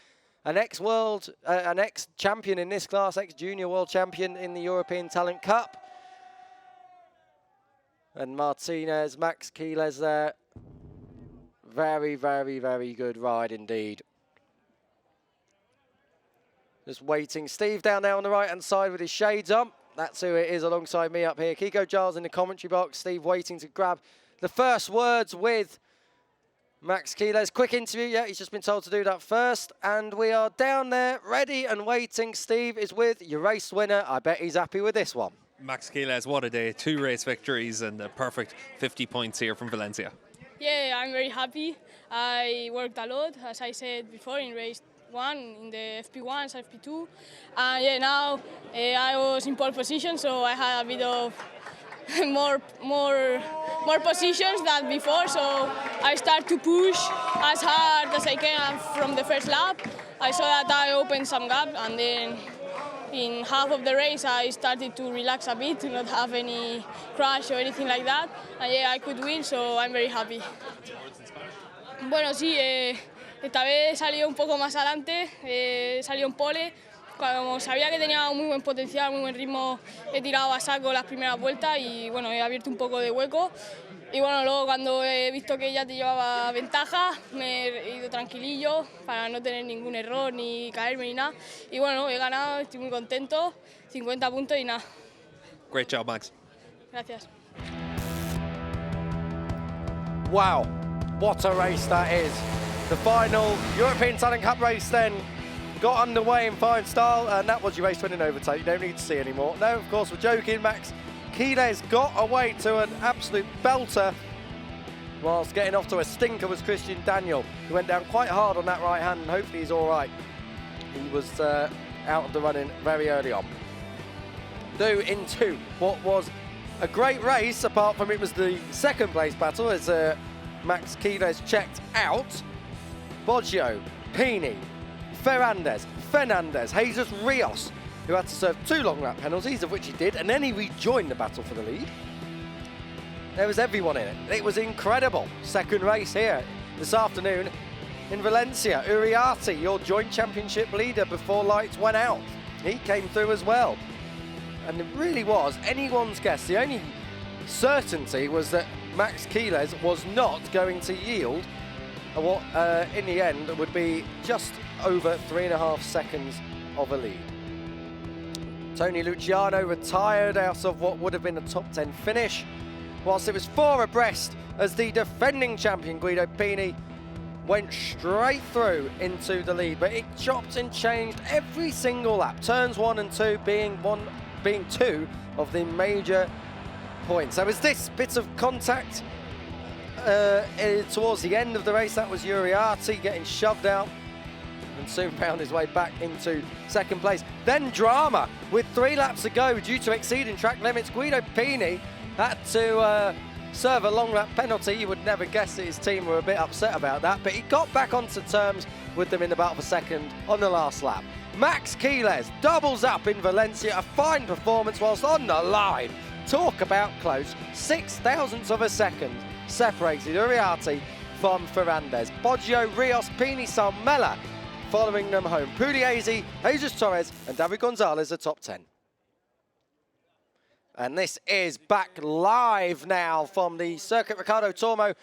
Speaker 1: an ex-world, an ex-champion in this class, ex-junior world champion in the European Talent Cup. And Martinez, Max Quiles there. Very, very, very good ride indeed. Just waiting. Steve down there on the right-hand side with his shades on. That's who it is alongside me up here. Kiko Giles in the commentary box. Steve waiting to grab the first words with Max Quiles. Quick interview. Yeah, he's just been told to do that first. And we are down there, ready and waiting. Steve is with your race winner. I bet he's happy with this one.
Speaker 2: Max Quiles, what a day. 2 race victories and a perfect 50 points here from Valencia.
Speaker 3: Yeah, I'm very happy. I worked a lot, as I said before, in race 1, in the FP1s, FP2. Yeah, now I was in pole position, so I had a bit of more positions than before. So I start to push as hard as I can from the first lap. I saw that I opened some gap, and then in half of the race I started to relax a bit, to not have any crash or anything like that. And yeah, I could win, so I'm very happy. Bueno, sí, esta vez salió un poco más adelante, salió en pole. Como sabía que tenía un muy buen potencial, muy buen ritmo, he tirado a saco las primeras vueltas y bueno, he abierto un poco de hueco. Y bueno, luego cuando he visto que ya te llevaba ventaja, me he ido tranquilillo para no tener ningún error ni caerme ni nada. Y bueno, he ganado, estoy muy contento, 50 puntos y nada.
Speaker 2: Great job, Max.
Speaker 3: Gracias.
Speaker 1: Wow, what a race that is. The final European Talent Cup race then got underway in fine style, and that was your race winning overtake. You don't need to see anymore. No, of course, we're joking. Max Quiles got away to an absolute belter, whilst getting off to a stinker was Christian Daniel, who went down quite hard on that right hand, and hopefully he's all right. He was out of the running very early on. Into what was a great race, apart from it was the second place battle, as Max Quiles checked out, Boggio, Pini, Fernandez, Jesus Rios, who had to serve 2 long lap penalties, of which he did, and then he rejoined the battle for the lead. There was everyone in it. It was incredible. Second race here this afternoon in Valencia. Uriarte, your joint championship leader before lights went out. He came through as well. And it really was anyone's guess. The only certainty was that Max Quiles was not going to yield what in the end would be just over 3.5 seconds of a lead. Tony Luciano retired out of what would have been a top 10 finish, whilst it was 4 abreast as the defending champion Guido Pini went straight through into the lead, but it chopped and changed every single lap. Turns 1 and 2 being 2 of the major points. There was this bit of contact towards the end of the race. That was Uriarte getting shoved out and soon found his way back into second place. Then drama with 3 laps to go due to exceeding track limits. Guido Pini had to serve a long lap penalty. You would never guess that his team were a bit upset about that, but he got back onto terms with them in about a second on the last lap. Max Quiles doubles up in Valencia, a fine performance whilst on the line. Talk about close, 0.06 of a second separated Uriarte from Fernandez. Boggio, Rios, Pini, Salmela following them home. Pugliese, Jesus Torres and David Gonzalez are top 10. And this is back live now from the Circuit Ricardo Tormo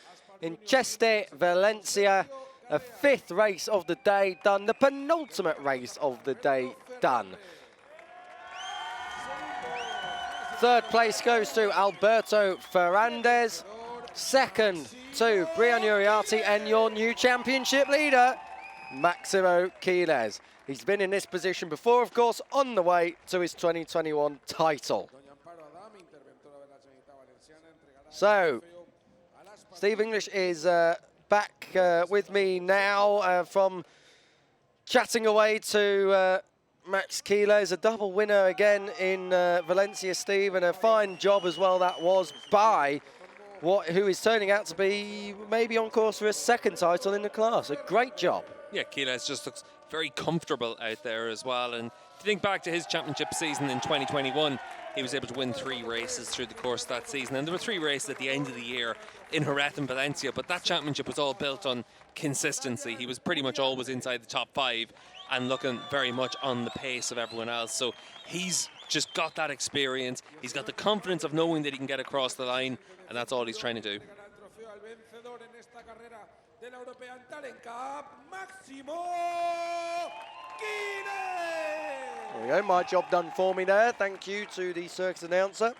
Speaker 1: in Cheste, Valencia. A 5th race of the day done, the penultimate race of the day done. 3rd place goes to Alberto Fernandez. 2nd to Brian Uriarte and your new championship leader, Maximo Quiles. He's been in this position before, of course, on the way to his 2021 title. So, Steve English is back with me now from chatting away to Max Quiles, a double winner again in Valencia, Steve, and a fine job as well that was by who is turning out to be maybe on course for a 2nd title in the class. A great job.
Speaker 2: Yeah, Quiles just looks very comfortable out there as well. And if you think back to his championship season in 2021, he was able to win 3 races through the course of that season. And there were 3 races at the end of the year in Jerez and Valencia, but that championship was all built on consistency. He was pretty much always inside the top 5 and looking very much on the pace of everyone else. So he's just got that experience. He's got the confidence of knowing that he can get across the line, and that's all he's trying to do.
Speaker 1: There we go, my job done for me there. Thank you to the circus announcer.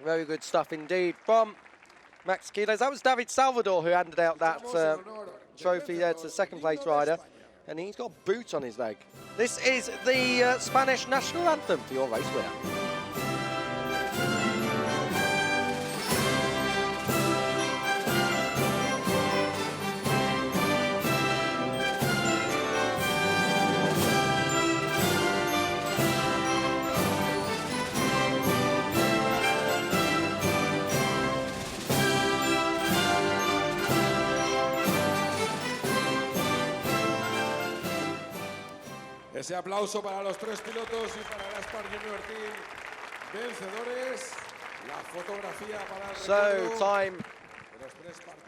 Speaker 1: Very good stuff indeed from Max Quiles. That was David Salvador who handed out that trophy there to the 2nd place rider. And he's got a boot on his leg. This is the Spanish national anthem for your race winner.
Speaker 4: Ese aplauso para los 3 pilotos y para la Spark Junior Team vencedores. La fotografía para el
Speaker 1: So, time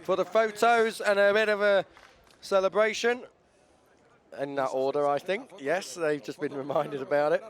Speaker 1: for the photos and a bit of a celebration. In that order, I think. Yes, they've just been reminded about it.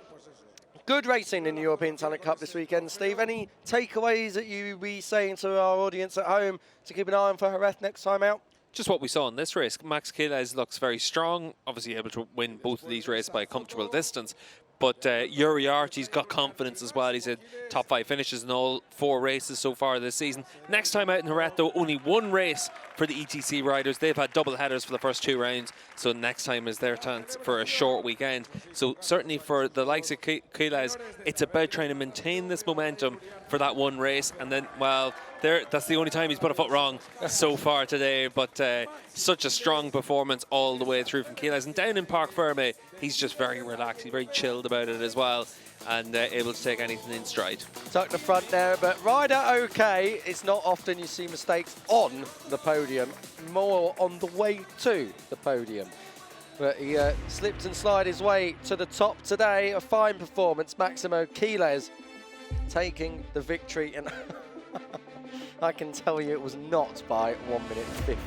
Speaker 1: Good racing in the European Talent Cup this weekend, Steve. Any takeaways that you be saying to our audience at home to keep an eye on for Jerez next time out?
Speaker 2: Just what we saw in this race. Max Quiles looks very strong, obviously able to win both of these races by a comfortable distance. But Uriarte's got confidence as well. He's had top 5 finishes in all 4 races so far this season. Next time out in Jerez, though, only 1 race for the ETC riders. They've had double headers for the first 2 rounds, so next time is their chance for a short weekend. So certainly for the likes of Quiles, it's about trying to maintain this momentum for that 1 race, and then, well, that's the only time he's put a foot wrong so far today. But such a strong performance all the way through from Quiles. And down in Parc Ferme, he's just very relaxed. He's very chilled about it as well. and able to take anything in stride.
Speaker 1: Tuck the front there, but rider okay. It's not often you see mistakes on the podium, more on the way to the podium. But he slipped and slid his way to the top today. A fine performance. Maximo Quiles taking the victory, and I can tell you it was not by 1 minute 50.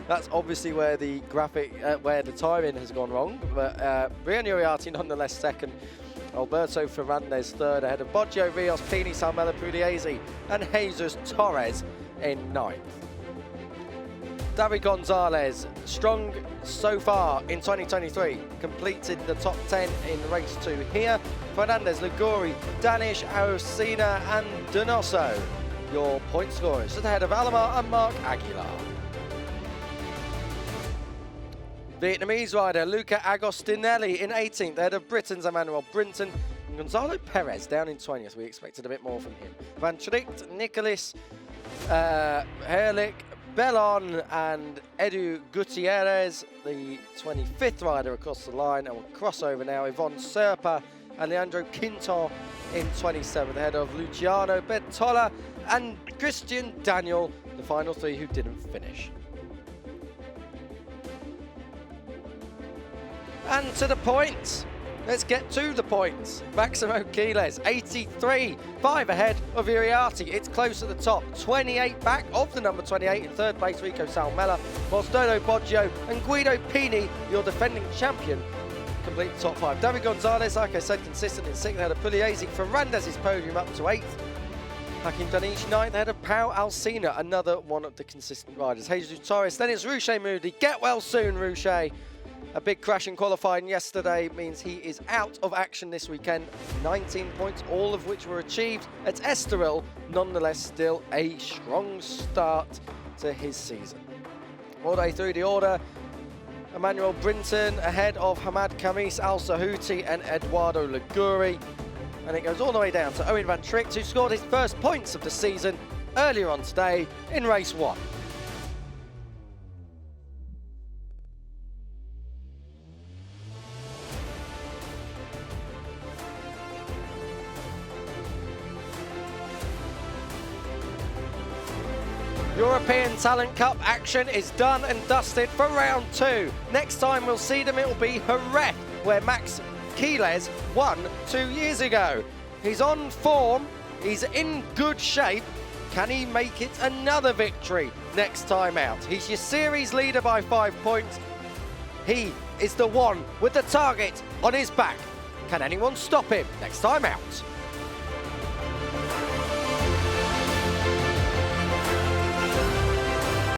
Speaker 1: That's obviously where the graphic, where the timing has gone wrong. But Rian Uriarte nonetheless second. Alberto Fernandez third, ahead of Boggio, Rios, Pini, Salmela, Pugliese and Jesus Torres in ninth. David Gonzalez, strong so far in 2023, completed the top 10 in race 2 here. Fernandez, Liguri, Danish, Arocena and Donoso, your point scorers, just ahead of Alomar and Mark Aguilar. Vietnamese rider Luca Agostinelli in 18th, ahead of Britain's Emmanuel Brinton. And Gonzalo Perez down in 20th. We expected a bit more from him. Van Tricht, Nicholas, Herlich, Bellon and Edu Gutierrez, the 25th rider across the line, and we'll cross over now. Yvonne Serpa and Leandro Quinton in 27th, ahead of Luciano Bertola and Christian Daniel, the final three who didn't finish. And to the points. Let's get to the points. Maximo Quiles, 83, 5 ahead of Uriarte. It's close at the top, 28 back of the number 28 in third place, Rico Salmela, whilst Dodo Boggio and Guido Pini, your defending champion, complete the top 5. David Gonzalez, like I said, consistent in 6th, ahead of Pugliese. Ferrandez's podium up to 8th. Hakim Danish 9th, ahead of Pau Alsina, another one of the consistent riders. Jesus Torres, then it's Ruche Moody. Get well soon, Ruche. A big crash in qualifying yesterday means he is out of action this weekend. 19 points, all of which were achieved at Estoril. Nonetheless, still a strong start to his season. All day through the order, Emmanuel Brinton ahead of Hamad Khamis, Al Sahuti and Eduardo Liguri. And it goes all the way down to Owen Van Tricht, who scored his first points of the season earlier on today in race 1. European Talent Cup action is done and dusted for round 2. Next time we'll see them, it will be Jerez, where Max Quiles won 2 years ago. He's on form, he's in good shape. Can he make it another victory next time out? He's your series leader by 5 points. He is the one with the target on his back. Can anyone stop him next time out?